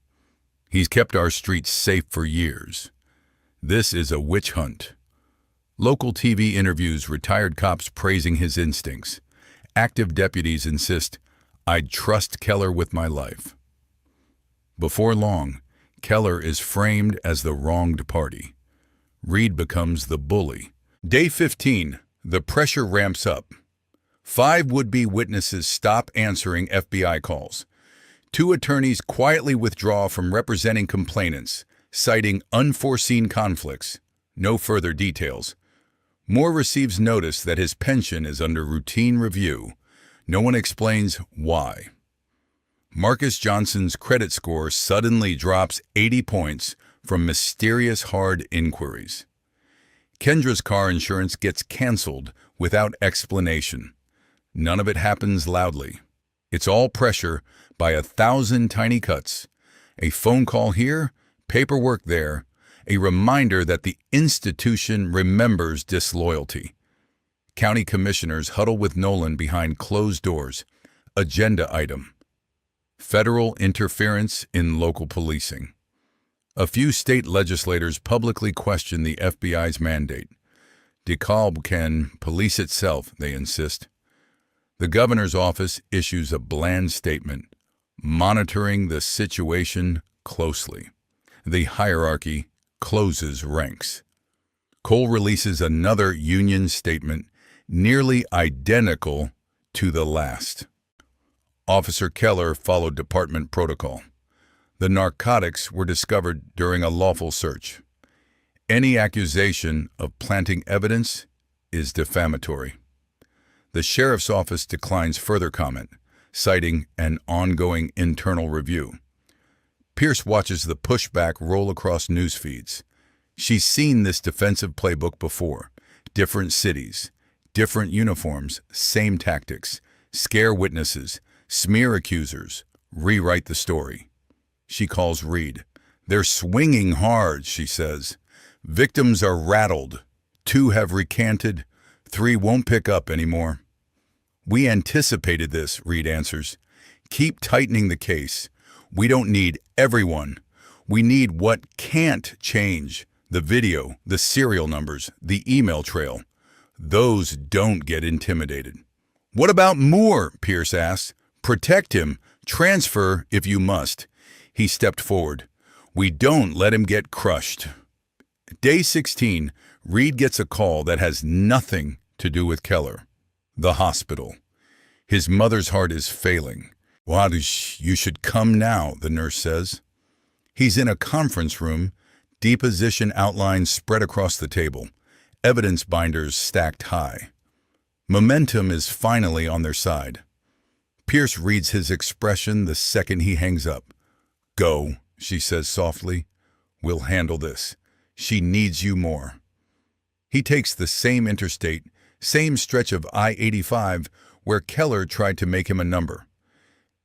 He's kept our streets safe for years. This is a witch hunt. Local TV interviews retired cops praising his instincts. Active deputies insist, I'd trust Keller with my life. Before long, Keller is framed as the wronged party. Reed becomes the bully. Day 15, the pressure ramps up. 5 would-be witnesses stop answering FBI calls. 2 attorneys quietly withdraw from representing complainants, citing unforeseen conflicts. No further details. Moore receives notice that his pension is under routine review. No one explains why. Marcus Johnson's credit score suddenly drops 80 points from mysterious hard inquiries. Kendra's car insurance gets canceled without explanation. None of it happens loudly. It's all pressure by 1,000 tiny cuts. A phone call here, paperwork there, a reminder that the institution remembers disloyalty. County commissioners huddle with Nolan behind closed doors. Agenda item: federal interference in local policing. A few state legislators publicly question the FBI's mandate. DeKalb can police itself, they insist. The governor's office issues a bland statement, monitoring the situation closely. The hierarchy closes ranks. Cole releases another union statement, nearly identical to the last. Officer Keller followed department protocol. The narcotics were discovered during a lawful search. Any accusation of planting evidence is defamatory. The sheriff's office declines further comment, citing an ongoing internal review. Pierce watches the pushback roll across news feeds. She's seen this defensive playbook before. Different cities, different uniforms, same tactics. Scare witnesses, smear accusers, rewrite the story. She calls Reed. They're swinging hard, she says. Victims are rattled. 2 have recanted. 3 won't pick up anymore. We anticipated this, Reed answers. Keep tightening the case. We don't need everyone. We need what can't change. The video, the serial numbers, the email trail. Those don't get intimidated. What about Moore? Pierce asked. Protect him. Transfer if you must. He stepped forward. We don't let him get crushed. Day 16, Reed gets a call that has nothing to do with Keller. The hospital. His mother's heart is failing. Wadush, you should come now, the nurse says. He's in a conference room, deposition outlines spread across the table, evidence binders stacked high. Momentum is finally on their side. Pierce reads his expression the second he hangs up. Go, she says softly. We'll handle this. She needs you more. He takes the same interstate, same stretch of I-85 where Keller tried to make him a number.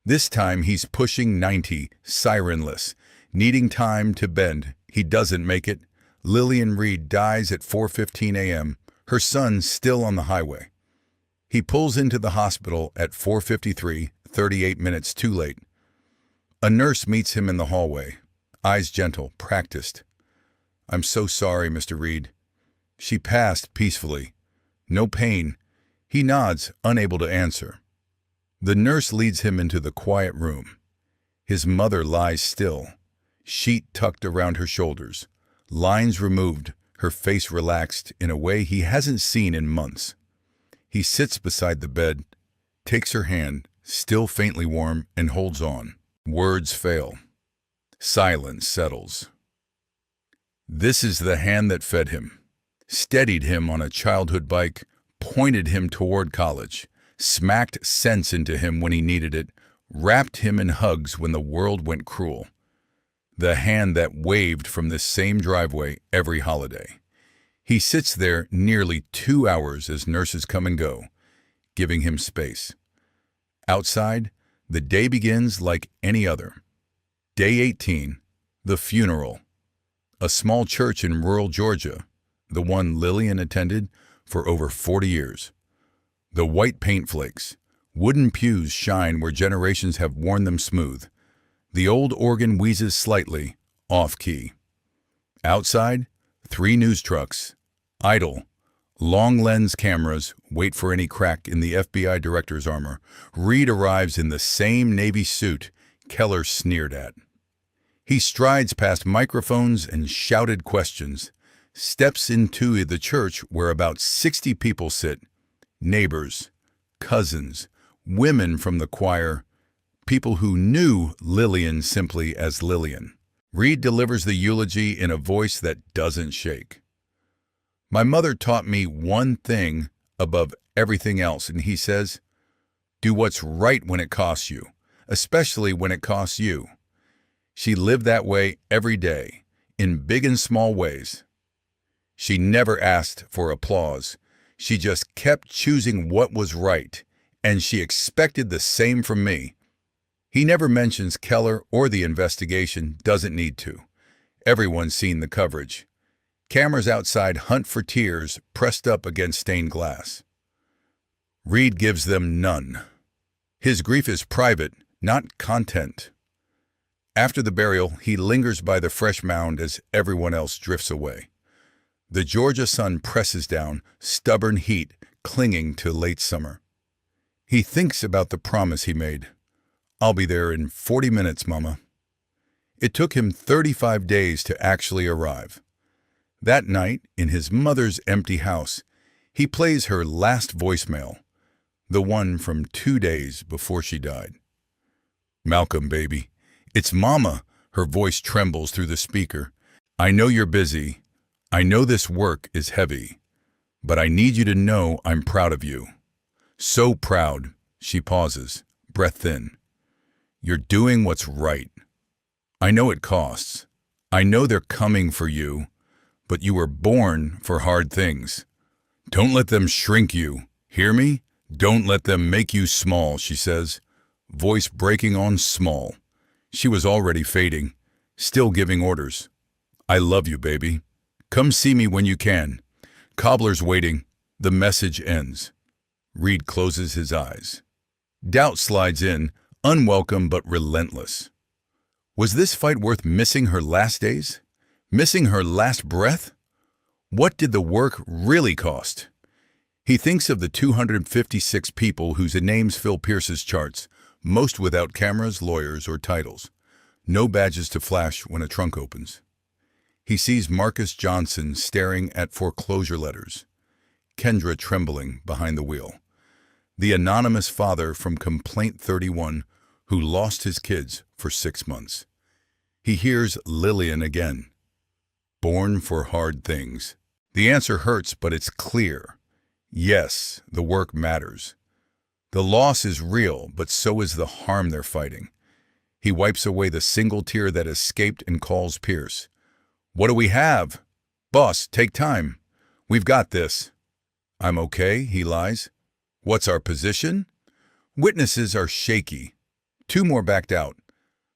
This time he's pushing 90, sirenless, needing time to bend. He doesn't make it. Lillian Reed dies at 4:15 a.m., her son still on the highway. He pulls into the hospital at 4:53, 38 minutes too late. A nurse meets him in the hallway. eyes gentle, practiced. "I'm so sorry, Mr. Reed." She passed peacefully. No pain. He nods, unable to answer. The nurse leads him into the quiet room. His mother lies still, sheet tucked around her shoulders, lines removed, her face relaxed in a way he hasn't seen in months. He sits beside the bed, takes her hand, still faintly warm, and holds on. Words fail. Silence settles. This is the hand that fed him, steadied him on a childhood bike, pointed him toward college, smacked sense into him when he needed it, wrapped him in hugs when the world went cruel. The hand that waved from this same driveway every holiday. He sits there nearly 2 hours as nurses come and go, giving him space. Outside, the day begins like any other. Day 18, the funeral. A small church in rural Georgia, the one Lillian attended for over 40 years. The white paint flakes, wooden pews shine where generations have worn them smooth. The old organ wheezes slightly, off-key. Outside, 3 news trucks, idle. Long-lens cameras wait for any crack in the FBI director's armor. Reed arrives in the same Navy suit Keller sneered at. He strides past microphones and shouted questions, steps into the church where about 60 people sit, neighbors, cousins, women from the choir, people who knew Lillian simply as Lillian. Reed delivers the eulogy in a voice that doesn't shake. "My mother taught me one thing above everything else," and he says, "Do what's right when it costs you, especially when it costs you." She lived that way every day, in big and small ways. She never asked for applause. She just kept choosing what was right, and she expected the same from me. He never mentions Keller or the investigation, doesn't need to. Everyone's seen the coverage. Cameras outside hunt for tears pressed up against stained glass. Reed gives them none. His grief is private, not content. After the burial, he lingers by the fresh mound as everyone else drifts away. The Georgia sun presses down, stubborn heat clinging to late summer. He thinks about the promise he made. "I'll be there in 40 minutes, Mama." It took him 35 days to actually arrive. That night, in his mother's empty house, he plays her last voicemail, the one from 2 days before she died. "Malcolm, baby. It's Mama." Her voice trembles through the speaker. "I know you're busy. I know this work is heavy. But I need you to know I'm proud of you. So proud." She pauses, breath thin. "You're doing what's right. I know it costs. I know they're coming for you. But you were born for hard things. Don't let them shrink you. Hear me? Don't let them make you small," she says, voice breaking on small. She was already fading, still giving orders. "I love you, baby. Come see me when you can. Cobbler's waiting." The message ends. Reed closes his eyes. Doubt slides in, unwelcome but relentless. Was this fight worth missing her last days? Missing her last breath? What did the work really cost? He thinks of the 256 people whose names fill Pierce's charts, most without cameras, lawyers, or titles. No badges to flash when a trunk opens. He sees Marcus Johnson staring at foreclosure letters, Kendra trembling behind the wheel, the anonymous father from Complaint 31 who lost his kids for 6 months. He hears Lillian again. Born for hard things. The answer hurts, but it's clear. Yes, the work matters. The loss is real, but so is the harm they're fighting. He wipes away the single tear that escaped and calls Pierce. "What do we have?" "Boss, take time. We've got this." "I'm okay," he lies. "What's our position?" Witnesses are shaky. 2 more backed out.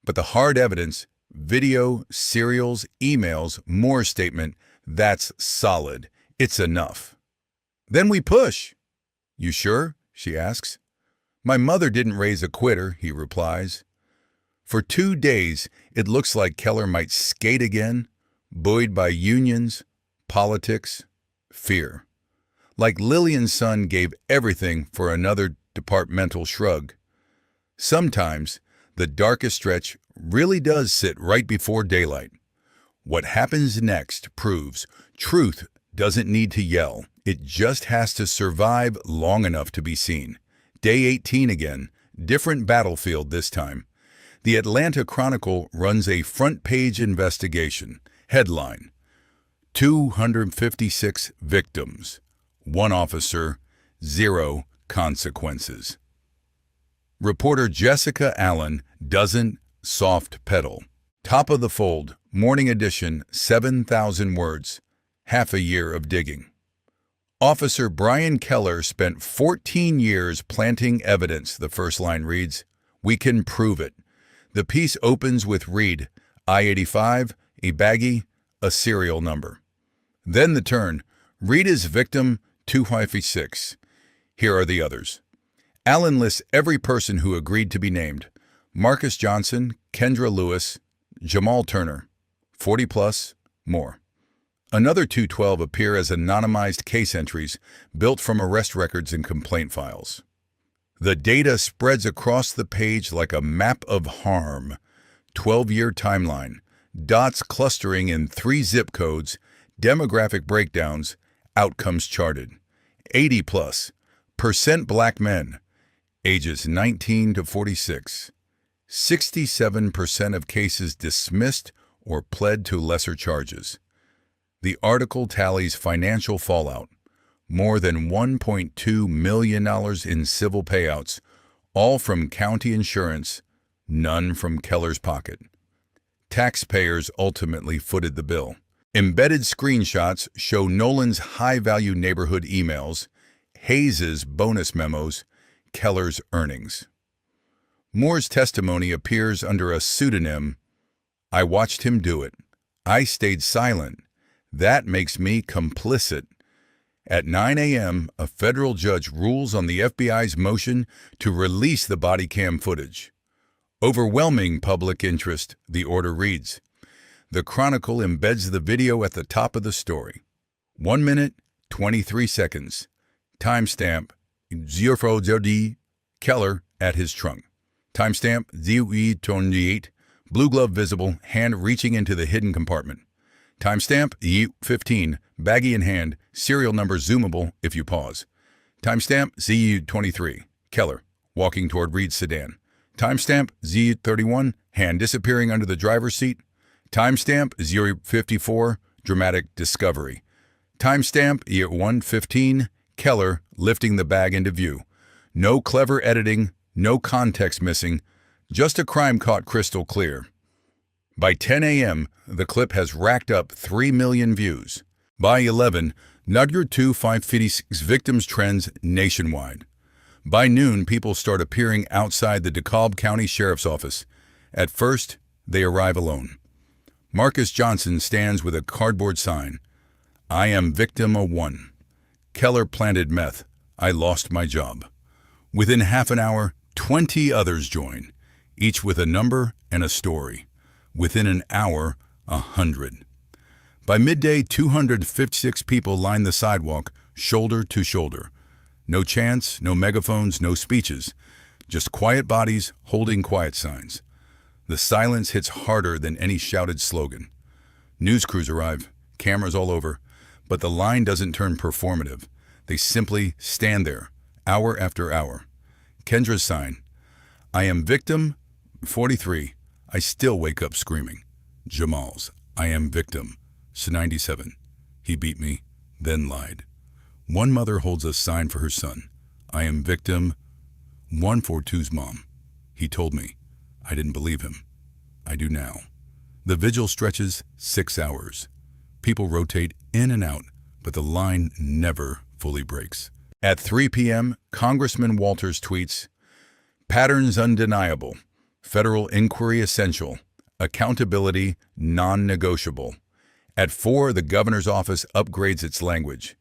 But the hard evidence, video, serials, emails, Moore's statement, that's solid. It's enough. "Then we push." "You sure?" she asks. "My mother didn't raise a quitter," he replies. For 2 days, it looks like Keller might skate again, buoyed by unions, politics, fear. Like Lillian's son gave everything for another departmental shrug. Sometimes, the darkest stretch really does sit right before daylight. What happens next proves truth doesn't need to yell. It just has to survive long enough to be seen. Day 18 again, different battlefield this time. The Atlanta Chronicle runs a front-page investigation. Headline: 256 victims. 1 officer, 0 consequences. Reporter Jessica Allen doesn't soft pedal. Top of the fold, morning edition, 7,000 words. Half a year of digging. Officer Brian Keller spent 14 years planting evidence, the first line reads. We can prove it. The piece opens with read, I-85, a baggie, a serial number. Then the turn, read is victim 256. Here are the others. Allen lists every person who agreed to be named. Marcus Johnson, Kendra Lewis, Jamal Turner, 40 plus, more. Another 212 appear as anonymized case entries built from arrest records and complaint files. The data spreads across the page like a map of harm. 12-year timeline, dots clustering in 3 zip codes, demographic breakdowns, outcomes charted. 80 plus, percent black men, ages 19 to 46. 67% of cases dismissed or pled to lesser charges. The article tallies financial fallout. More than $1.2 million in civil payouts, all from county insurance, none from Keller's pocket. Taxpayers ultimately footed the bill. Embedded screenshots show Nolan's high-value neighborhood emails, Hayes's bonus memos, Keller's earnings. Moore's testimony appears under a pseudonym. I watched him do it. I stayed silent. That makes me complicit. At 9 a.m., a federal judge rules on the FBI's motion to release the body cam footage. Overwhelming public interest, the order reads. The Chronicle embeds the video at the top of the story. 1 minute, 23 seconds. Timestamp, 0 Keller at his trunk. Timestamp, 0:28, blue glove visible, hand reaching into the hidden compartment. Timestamp, 15, baggie in hand, serial number zoomable if you pause. Timestamp, ZU23, Keller, walking toward Reed's sedan. Timestamp, ZU31, hand disappearing under the driver's seat. Timestamp, 054, dramatic discovery. Timestamp, 115, Keller, lifting the bag into view. No clever editing, no context missing, just a crime caught crystal clear. By 10 a.m., the clip has racked up 3 million views. By 11, Nugget 256 victims trends nationwide. By noon, people start appearing outside the DeKalb County Sheriff's Office. At first, they arrive alone. Marcus Johnson stands with a cardboard sign. I am victim 1. Keller planted meth. I lost my job. Within half an hour, 20 others join, each with a number and a story. Within an hour, 100. By midday, 256 people line the sidewalk, shoulder to shoulder. No chants, no megaphones, no speeches. Just quiet bodies holding quiet signs. The silence hits harder than any shouted slogan. News crews arrive, cameras all over, but the line doesn't turn performative. They simply stand there, hour after hour. Kendra's sign. I am victim 43. I still wake up screaming. Jamal's. I am victim 97. He beat me, then lied. One mother holds a sign for her son. I am victim 142's mom. He told me. I didn't believe him. I do now. The vigil stretches 6 hours. People rotate in and out, but the line never fully breaks. At 3 p.m., Congressman Walters tweets, patterns undeniable, federal inquiry essential, accountability non-negotiable. At 4, the governor's office upgrades its language.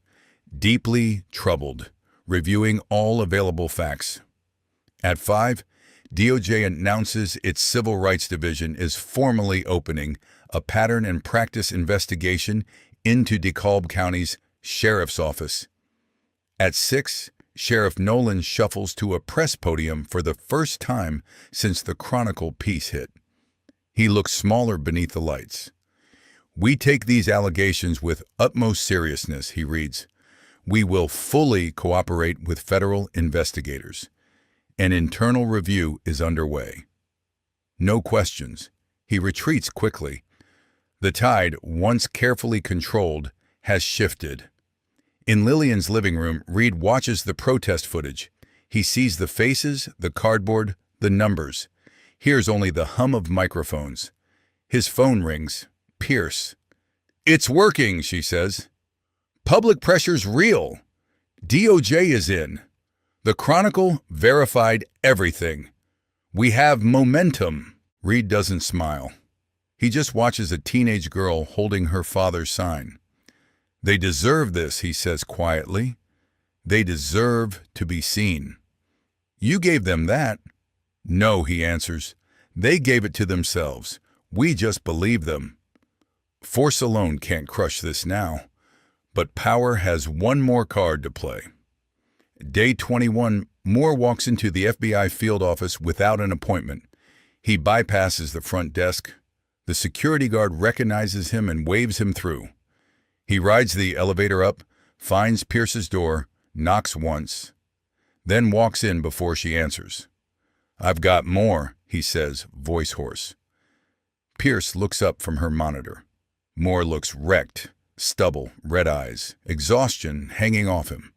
Deeply troubled, reviewing all available facts. At 5, DOJ announces its Civil Rights Division is formally opening a pattern and practice investigation into DeKalb County's Sheriff's Office. At 6, Sheriff Nolan shuffles to a press podium for the first time since the Chronicle piece hit. He looks smaller beneath the lights. "We take these allegations with utmost seriousness," he reads. "We will fully cooperate with federal investigators. An internal review is underway." No questions. He retreats quickly. The tide, once carefully controlled, has shifted. In Lillian's living room, Reed watches the protest footage. He sees the faces, the cardboard, the numbers. Hears only the hum of microphones. His phone rings. Pierce. "It's working," she says. "Public pressure's real. DOJ is in. The Chronicle verified everything. We have momentum." Reed doesn't smile. He just watches a teenage girl holding her father's sign. "They deserve this," he says quietly. "They deserve to be seen." "You gave them that." "No," he answers. "They gave it to themselves. We just believe them." Force alone can't crush this now. But power has one more card to play. Day 21, Moore walks into the FBI field office without an appointment. He bypasses the front desk. The security guard recognizes him and waves him through. He rides the elevator up, finds Pierce's door, knocks once, then walks in before she answers. "I've got more," he says, voice hoarse. Pierce looks up from her monitor. Moore looks wrecked, stubble, red eyes, exhaustion hanging off him.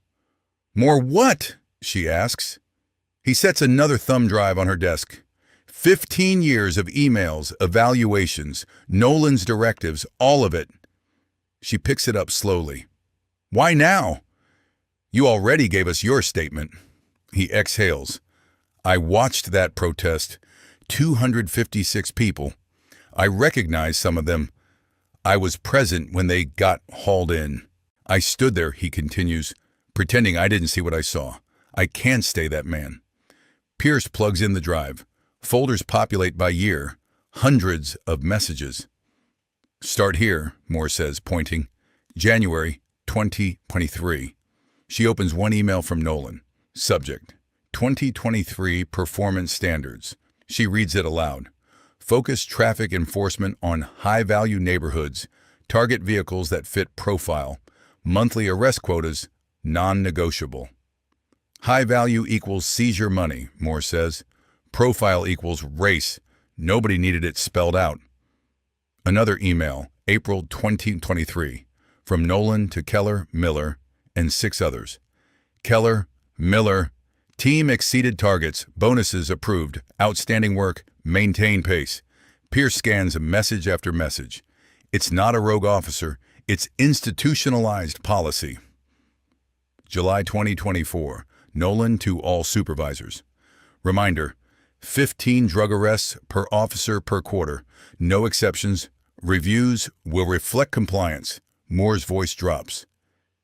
"More what?" she asks. He sets another thumb drive on her desk. 15 years of emails, evaluations, Nolan's directives, all of it. She picks it up slowly. "Why now?" "You already gave us your statement." He exhales. "I watched that protest. 256 people. I recognize some of them. I was present when they got hauled in. I stood there," he continues, "pretending I didn't see what I saw. I can't stay that man." Pierce plugs in the drive. Folders populate by year. Hundreds of messages. "Start here," Moore says, pointing. January 2023. She opens one email from Nolan. Subject: 2023 Performance Standards. She reads it aloud. "Focus traffic enforcement on high-value neighborhoods. Target vehicles that fit profile. Monthly arrest quotas, non-negotiable." High value equals seizure money, Moore says. Profile equals race. Nobody needed it spelled out. Another email, April 2023, from Nolan to Keller, Miller, and 6 others. Keller, Miller, team exceeded targets, bonuses approved, outstanding work, maintain pace. Pierce scans message after message. It's not a rogue officer, it's institutionalized policy. July 2024, Nolan to all supervisors. Reminder, 15 drug arrests per officer per quarter, no exceptions. Reviews will reflect compliance. Moore's voice drops.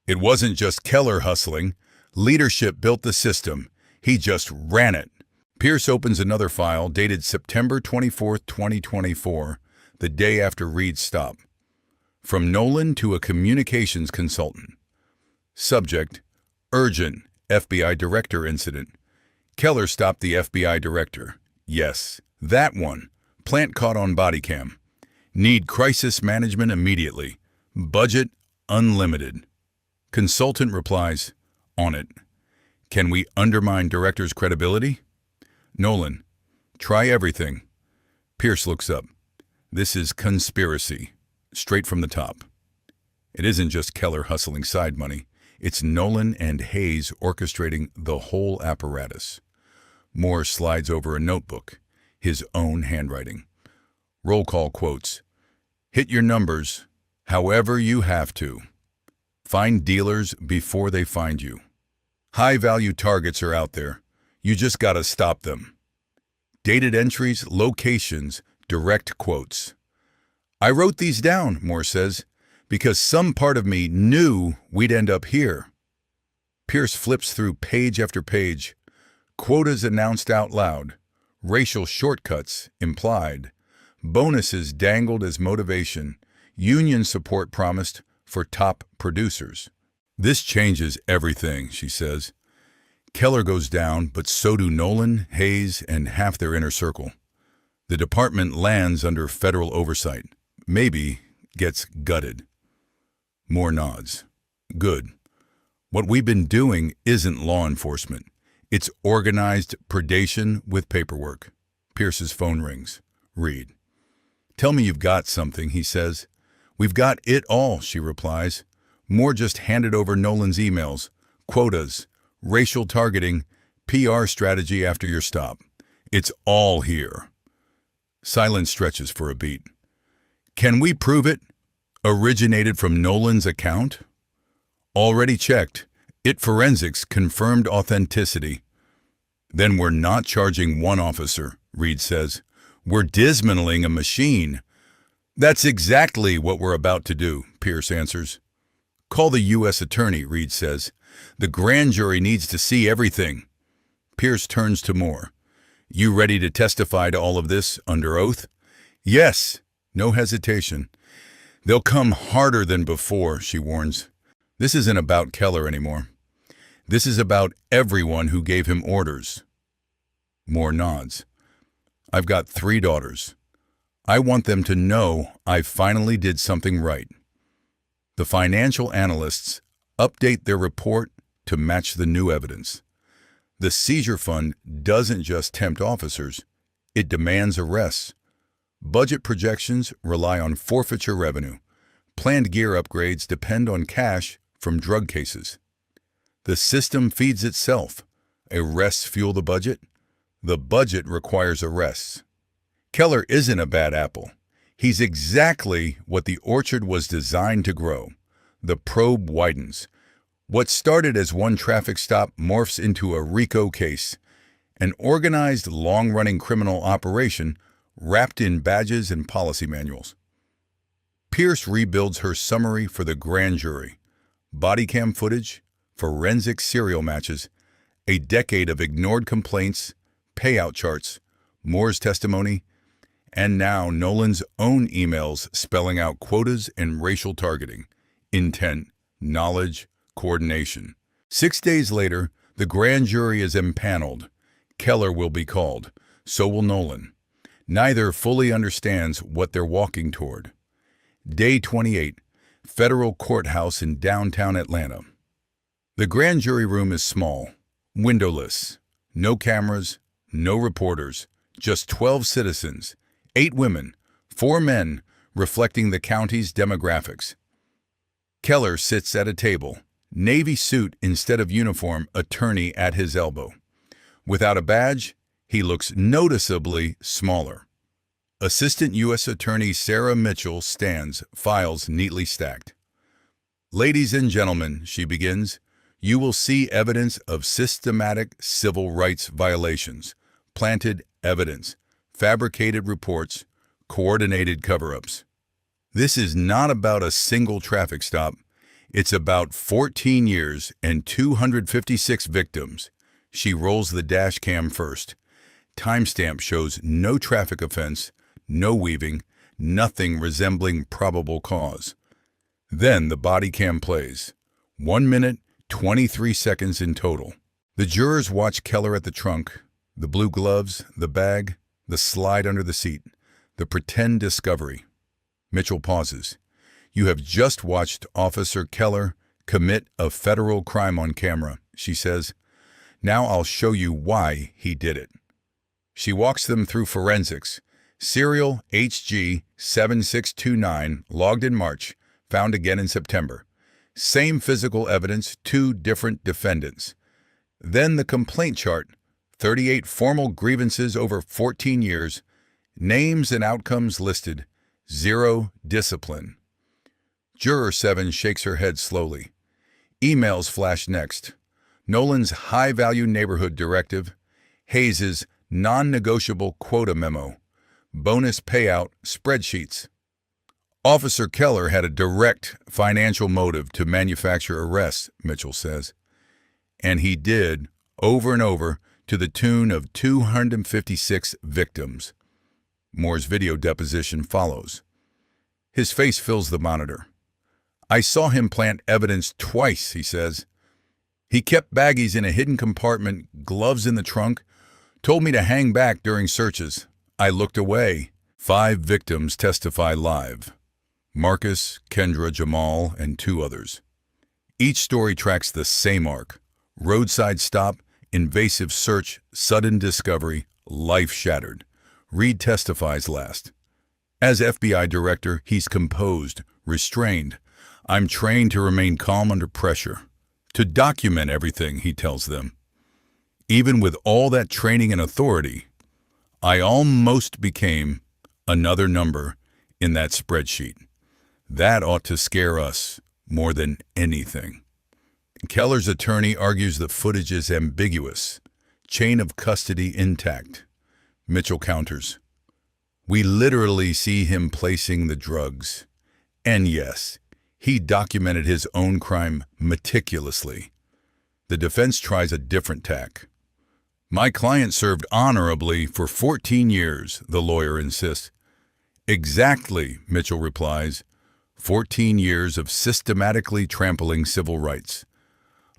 It wasn't just Keller hustling. Leadership built the system. He just ran it. Pierce opens another file dated September 24, 2024, the day after Reed's stop. From Nolan to a communications consultant. Subject: urgent FBI director incident. Keller stopped the FBI director. Yes, that one. Plant caught on body cam. Need crisis management immediately. Budget unlimited. Consultant replies, on it. Can we undermine director's credibility? Nolan, try everything. Pierce looks up. This is conspiracy. Straight from the top. It isn't just Keller hustling side money. It's Nolan and Hayes orchestrating the whole apparatus. Moore slides over a notebook, his own handwriting. Roll call quotes. Hit your numbers, however you have to. Find dealers before they find you. High-value targets are out there. You just gotta stop them. Dated entries, locations, direct quotes. I wrote these down, Moore says, because some part of me knew we'd end up here. Pierce flips through page after page. Quotas announced out loud. racial shortcuts implied, bonuses dangled as motivation, union support promised for top producers. This changes everything, she says. Keller goes down, but so do Nolan, Hayes, and half their inner circle. The department lands under federal oversight. Maybe gets gutted. Moore nods. Good. What we've been doing isn't law enforcement. It's organized predation with paperwork. Pierce's phone rings. Reed. Tell me you've got something, he says. We've got it all, she replies. Moore just handed over Nolan's emails. Quotas, racial targeting, PR strategy after your stop. It's all here. Silence stretches for a beat. Can we prove it? Originated from Nolan's account? Already checked. IT Forensics confirmed authenticity. Then we're not charging one officer, Reed says. We're dismantling a machine. That's exactly what we're about to do, Pierce answers. Call the U.S. attorney, Reed says. The grand jury needs to see everything. Pierce turns to Moore. You ready to testify to all of this under oath? Yes. No hesitation. They'll come harder than before, she warns. This isn't about Keller anymore. This is about everyone who gave him orders. Moore nods. I've got 3 daughters. I want them to know I finally did something right. The financial analysts update their report to match the new evidence. The seizure fund doesn't just tempt officers, it demands arrests. Budget projections rely on forfeiture revenue. Planned gear upgrades depend on cash from drug cases. The system feeds itself. Arrests fuel the budget. The budget requires arrests. Keller isn't a bad apple. He's exactly what the orchard was designed to grow. The probe widens. What started as one traffic stop morphs into a RICO case, an organized, long-running criminal operation wrapped in badges and policy manuals. Pierce rebuilds her summary for the grand jury. Body cam footage, forensic serial matches, a decade of ignored complaints, payout charts, Moore's testimony, and now Nolan's own emails spelling out quotas and racial targeting, intent, knowledge, coordination. 6 days later, the grand jury is impaneled. Keller will be called. So will Nolan. Neither fully understands what they're walking toward. Day 28, Federal Courthouse in downtown Atlanta. The grand jury room is small, windowless, no cameras, no reporters, just 12 citizens, 8 women, 4 men, reflecting the county's demographics. Keller sits at a table, navy suit instead of uniform, attorney at his elbow. Without a badge, he looks noticeably smaller. Assistant U.S. Attorney Sarah Mitchell stands, files neatly stacked. Ladies and gentlemen, she begins, you will see evidence of systematic civil rights violations, planted evidence, fabricated reports, coordinated cover-ups. This is not about a single traffic stop. It's about 14 years and 256 victims. She rolls the dash cam first. Timestamp shows no traffic offense, no weaving, nothing resembling probable cause. Then the body cam plays. 1 minute, 23 seconds in total. The jurors watch Keller at the trunk, the blue gloves, the bag, the slide under the seat, the pretend discovery. Mitchell pauses. You have just watched Officer Keller commit a federal crime on camera, she says. Now I'll show you why he did it. She walks them through forensics. Serial HG 7629, logged in March, found again in September. Same physical evidence, 2 different defendants. Then the complaint chart, 38 formal grievances over 14 years, names and outcomes listed, 0 discipline. Juror 7 shakes her head slowly. Emails flash next. Nolan's high-value neighborhood directive, Hayes's non-negotiable quota memo, bonus payout spreadsheets. Officer Keller had a direct financial motive to manufacture arrests, Mitchell says. And he did, over and over, to the tune of 256 victims. Moore's video deposition follows. His face fills the monitor. I saw him plant evidence twice, he says. He kept baggies in a hidden compartment, gloves in the trunk, told me to hang back during searches. I looked away. 5 victims testify live. Marcus, Kendra, Jamal, and 2 others. Each story tracks the same arc. Roadside stop, invasive search, sudden discovery, life shattered. Reed testifies last. As FBI director, he's composed, restrained. I'm trained to remain calm under pressure. To document everything, he tells them. Even with all that training and authority, I almost became another number in that spreadsheet. That ought to scare us more than anything. Keller's attorney argues the footage is ambiguous. Chain of custody intact. Mitchell counters. We literally see him placing the drugs. And yes, he documented his own crime meticulously. The defense tries a different tack. My client served honorably for 14 years, the lawyer insists. Exactly, Mitchell replies. 14 years of systematically trampling civil rights.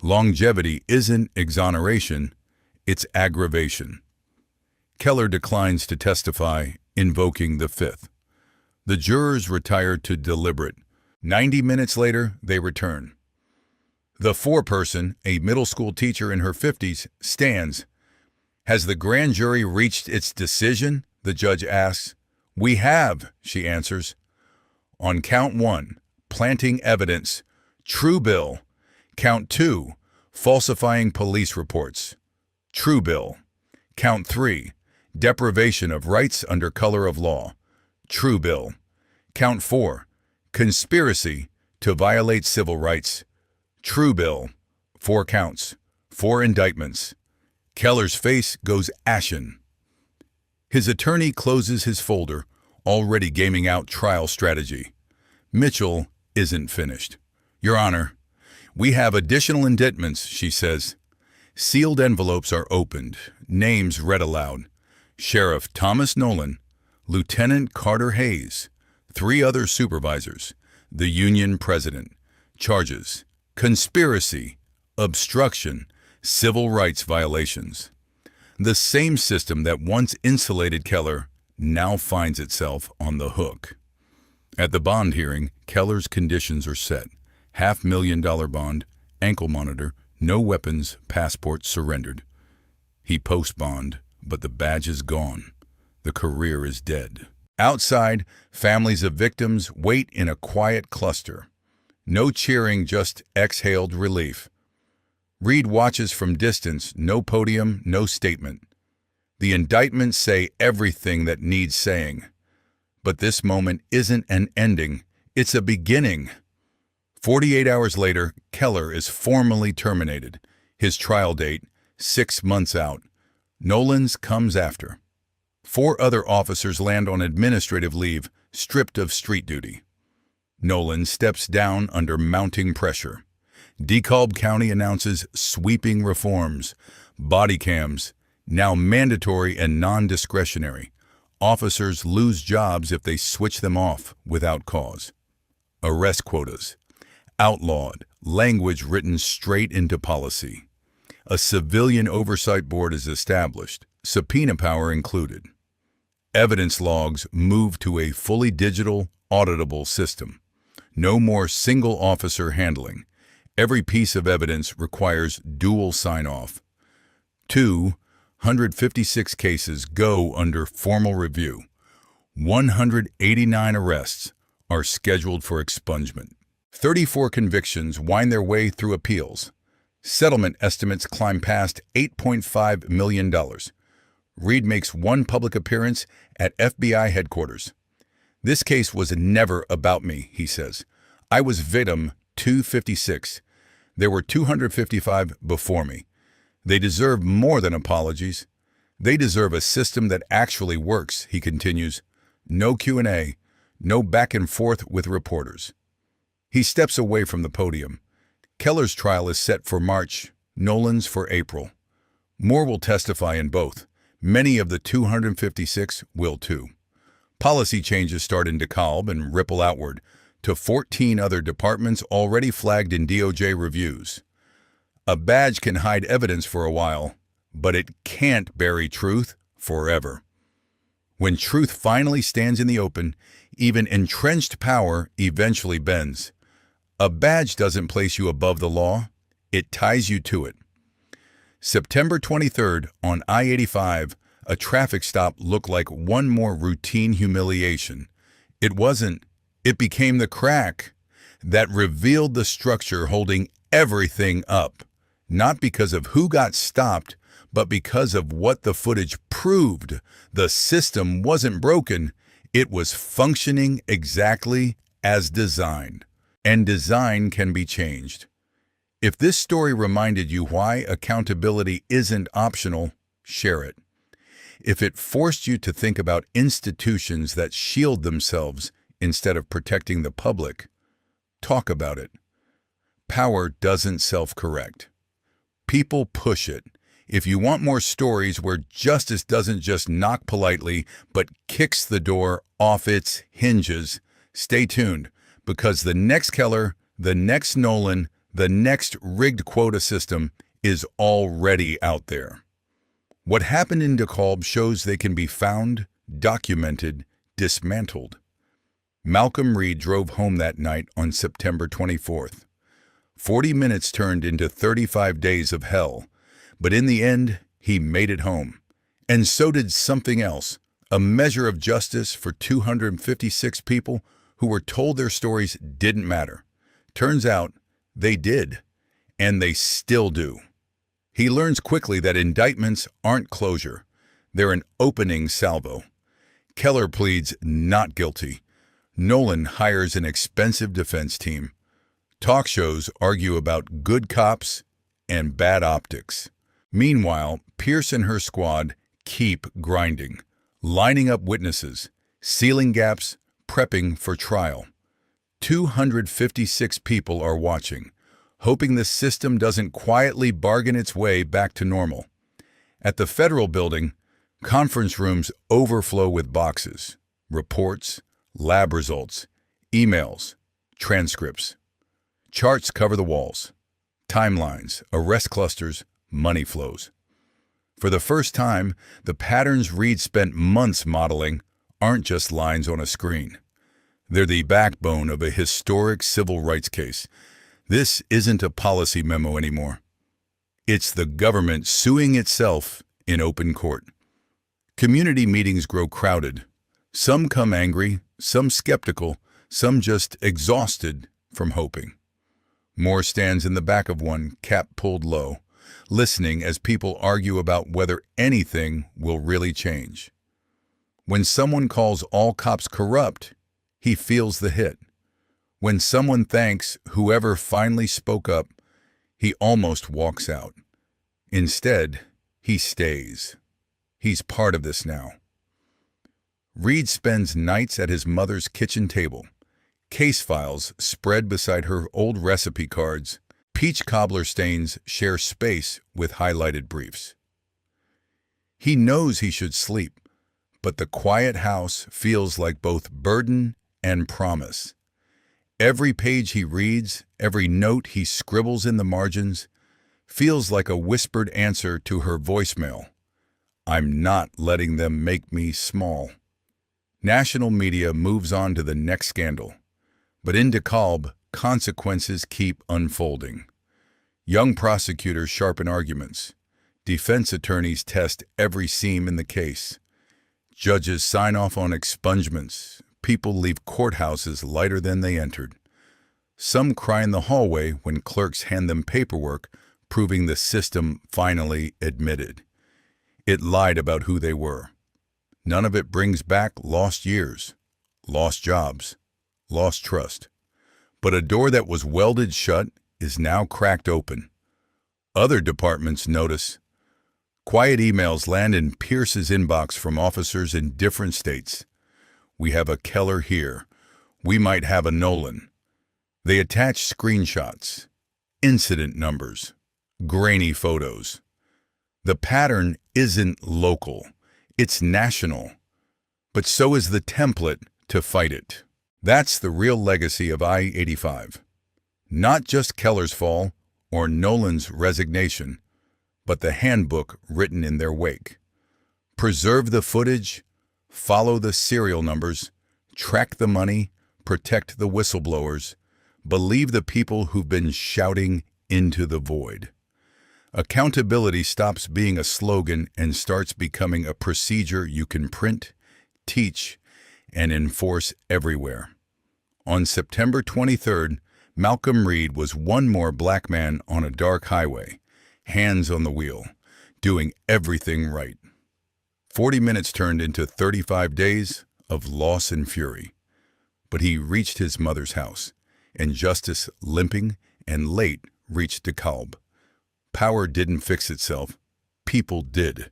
Longevity isn't exoneration, it's aggravation. Keller declines to testify, invoking the Fifth. The jurors retire to deliberate. 90 minutes later, they return. The foreperson, a middle school teacher in her 50s, stands. Has the grand jury reached its decision? The judge asks. We have, she answers. On count 1, planting evidence, true bill. Count 2, falsifying police reports, true bill. Count 3, deprivation of rights under color of law, true bill. Count 4, conspiracy to violate civil rights, true bill. 4 counts, 4 indictments. Keller's face goes ashen. His attorney closes his folder, already gaming out trial strategy. Mitchell isn't finished. Your Honor, we have additional indictments, she says. Sealed envelopes are opened, names read aloud. Sheriff Thomas Nolan, Lieutenant Carter Hayes, 3 other supervisors, the union president. Charges: conspiracy, obstruction, civil rights violations. The same system that once insulated Keller now finds itself on the hook. At the bond hearing, Keller's conditions are set. $500,000 bond, ankle monitor, no weapons, passport surrendered. He post-bond, but the badge is gone. The career is dead. Outside, families of victims wait in a quiet cluster. No cheering, just exhaled relief. Reed watches from distance, no podium, no statement. The indictments say everything that needs saying. But this moment isn't an ending, it's a beginning. 48 hours later, Keller is formally terminated. His trial date, 6 months out. Nolan's comes after. 4 other officers land on administrative leave, stripped of street duty. Nolan steps down under mounting pressure. DeKalb County announces sweeping reforms, body cams, now mandatory and non-discretionary. Officers lose jobs if they switch them off without cause. Arrest quotas. Outlawed, language written straight into policy. A civilian oversight board is established, subpoena power included. Evidence logs move to a fully digital, auditable system. No more single officer handling. Every piece of evidence requires dual sign-off. 256 cases go under formal review. 189 arrests are scheduled for expungement. 34 convictions wind their way through appeals. Settlement estimates climb past $8.5 million. Reed makes one public appearance at FBI headquarters. This case was never about me, he says. I was victim 256. There were 255 before me. They deserve more than apologies. They deserve a system that actually works, he continues. No Q&A, no back and forth with reporters. He steps away from the podium. Keller's trial is set for March, Nolan's for April. More will testify in both. Many of the 256 will too. Policy changes start in DeKalb and ripple outward to 14 other departments already flagged in DOJ reviews. A badge can hide evidence for a while, but it can't bury truth forever. When truth finally stands in the open, even entrenched power eventually bends. A badge doesn't place you above the law, it ties you to it. September 23rd on I-85, a traffic stop looked like one more routine humiliation. It wasn't. It became the crack that revealed the structure holding everything up, not because of who got stopped, but because of what the footage proved. The system wasn't broken, it was functioning exactly as designed. And design can be changed. If this story reminded you why accountability isn't optional, share it. If it forced you to think about institutions that shield themselves instead of protecting the public, talk about it. Power doesn't self-correct. People push it. If you want more stories where justice doesn't just knock politely, but kicks the door off its hinges, stay tuned, because the next Keller, the next Nolan, the next rigged quota system is already out there. What happened in DeKalb shows they can be found, documented, dismantled. Malcolm Reed drove home that night on September 24th. 40 minutes turned into 35 days of hell, but in the end, he made it home. And so did something else, a measure of justice for 256 people who were told their stories didn't matter. Turns out, they did, and they still do. He learns quickly that indictments aren't closure. They're an opening salvo. Keller pleads not guilty. Nolan hires an expensive defense team. Talk shows argue about good cops and bad optics. Meanwhile, Pierce and her squad keep grinding, lining up witnesses, sealing gaps, prepping for trial. 256 people are watching, hoping the system doesn't quietly bargain its way back to normal. At the federal building, conference rooms overflow with boxes, reports, lab results, emails, transcripts. Charts cover the walls. Timelines, arrest clusters, money flows. For the first time, the patterns Reed spent months modeling aren't just lines on a screen. They're the backbone of a historic civil rights case. This isn't a policy memo anymore. It's the government suing itself in open court. Community meetings grow crowded. Some come angry, some skeptical, some just exhausted from hoping. Moore stands in the back of one, cap pulled low, listening as people argue about whether anything will really change. When someone calls all cops corrupt, he feels the hit. When someone thanks whoever finally spoke up, he almost walks out. Instead, he stays. He's part of this now. Reed spends nights at his mother's kitchen table. Case files spread beside her old recipe cards. Peach cobbler stains share space with highlighted briefs. He knows he should sleep, but the quiet house feels like both burden and promise. Every page he reads, every note he scribbles in the margins, feels like a whispered answer to her voicemail. I'm not letting them make me small. National media moves on to the next scandal. But in DeKalb, consequences keep unfolding. Young prosecutors sharpen arguments. Defense attorneys test every seam in the case. Judges sign off on expungements. People leave courthouses lighter than they entered. Some cry in the hallway when clerks hand them paperwork proving the system finally admitted. It lied about who they were. None of it brings back lost years, lost jobs, lost trust. But a door that was welded shut is now cracked open. Other departments notice. Quiet emails land in Pierce's inbox from officers in different states. We have a Keller here. We might have a Nolan. They attach screenshots, incident numbers, grainy photos. The pattern isn't local, it's national. But so is the template to fight it. That's the real legacy of I-85. Not just Keller's fall or Nolan's resignation, but the handbook written in their wake. Preserve the footage, follow the serial numbers, track the money, protect the whistleblowers, believe the people who've been shouting into the void. Accountability stops being a slogan and starts becoming a procedure you can print, teach, and enforce everywhere. On September 23rd, Malcolm Reed was one more black man on a dark highway, hands on the wheel, doing everything right. 40 minutes turned into 35 days of loss and fury. But he reached his mother's house, and justice, limping and late, reached DeKalb. Power didn't fix itself. People did.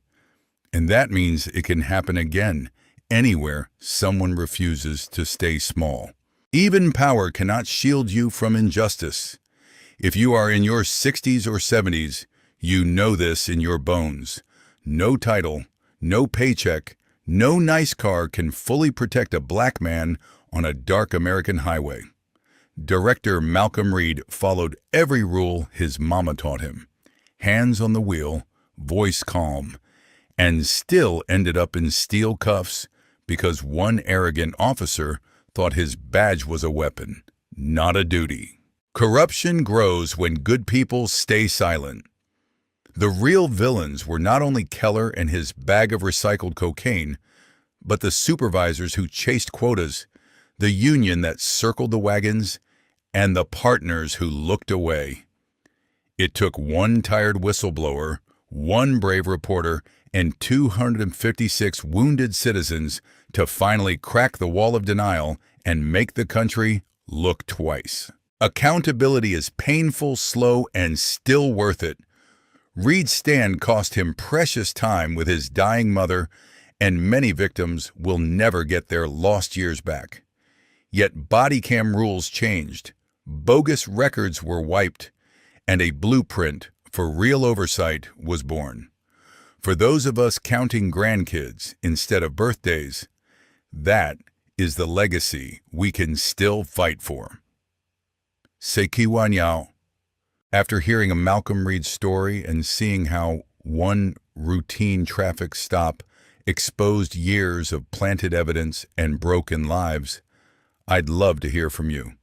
And that means it can happen again, anywhere someone refuses to stay small. Even power cannot shield you from injustice. If you are in your 60s or 70s, you know this in your bones. No title, no paycheck, no nice car can fully protect a black man on a dark American highway. Director Malcolm Reed followed every rule his mama taught him. Hands on the wheel, voice calm, and still ended up in steel cuffs because one arrogant officer thought his badge was a weapon, not a duty. Corruption grows when good people stay silent. The real villains were not only Keller and his bag of recycled cocaine, but the supervisors who chased quotas, the union that circled the wagons, and the partners who looked away. It took one tired whistleblower, one brave reporter, and 256 wounded citizens to finally crack the wall of denial and make the country look twice. Accountability is painful, slow, and still worth it. Reed's stand cost him precious time with his dying mother, and many victims will never get their lost years back. Yet body cam rules changed, bogus records were wiped, and a blueprint for real oversight was born. For those of us counting grandkids instead of birthdays, that is the legacy we can still fight for. Sekiwanyao. After hearing a Malcolm Reed story and seeing how one routine traffic stop exposed years of planted evidence and broken lives, I'd love to hear from you.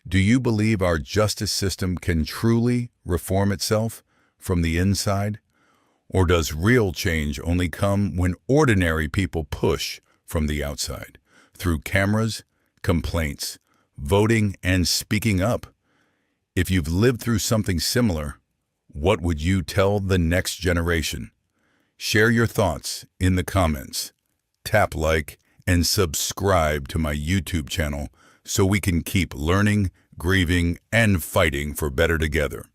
Do you believe our justice system can truly reform itself from the inside? Or does real change only come when ordinary people push from the outside, through cameras, complaints, voting, and speaking up? If you've lived through something similar, what would you tell the next generation? Share your thoughts in the comments. Tap like and subscribe to my YouTube channel so we can keep learning, grieving, and fighting for better together.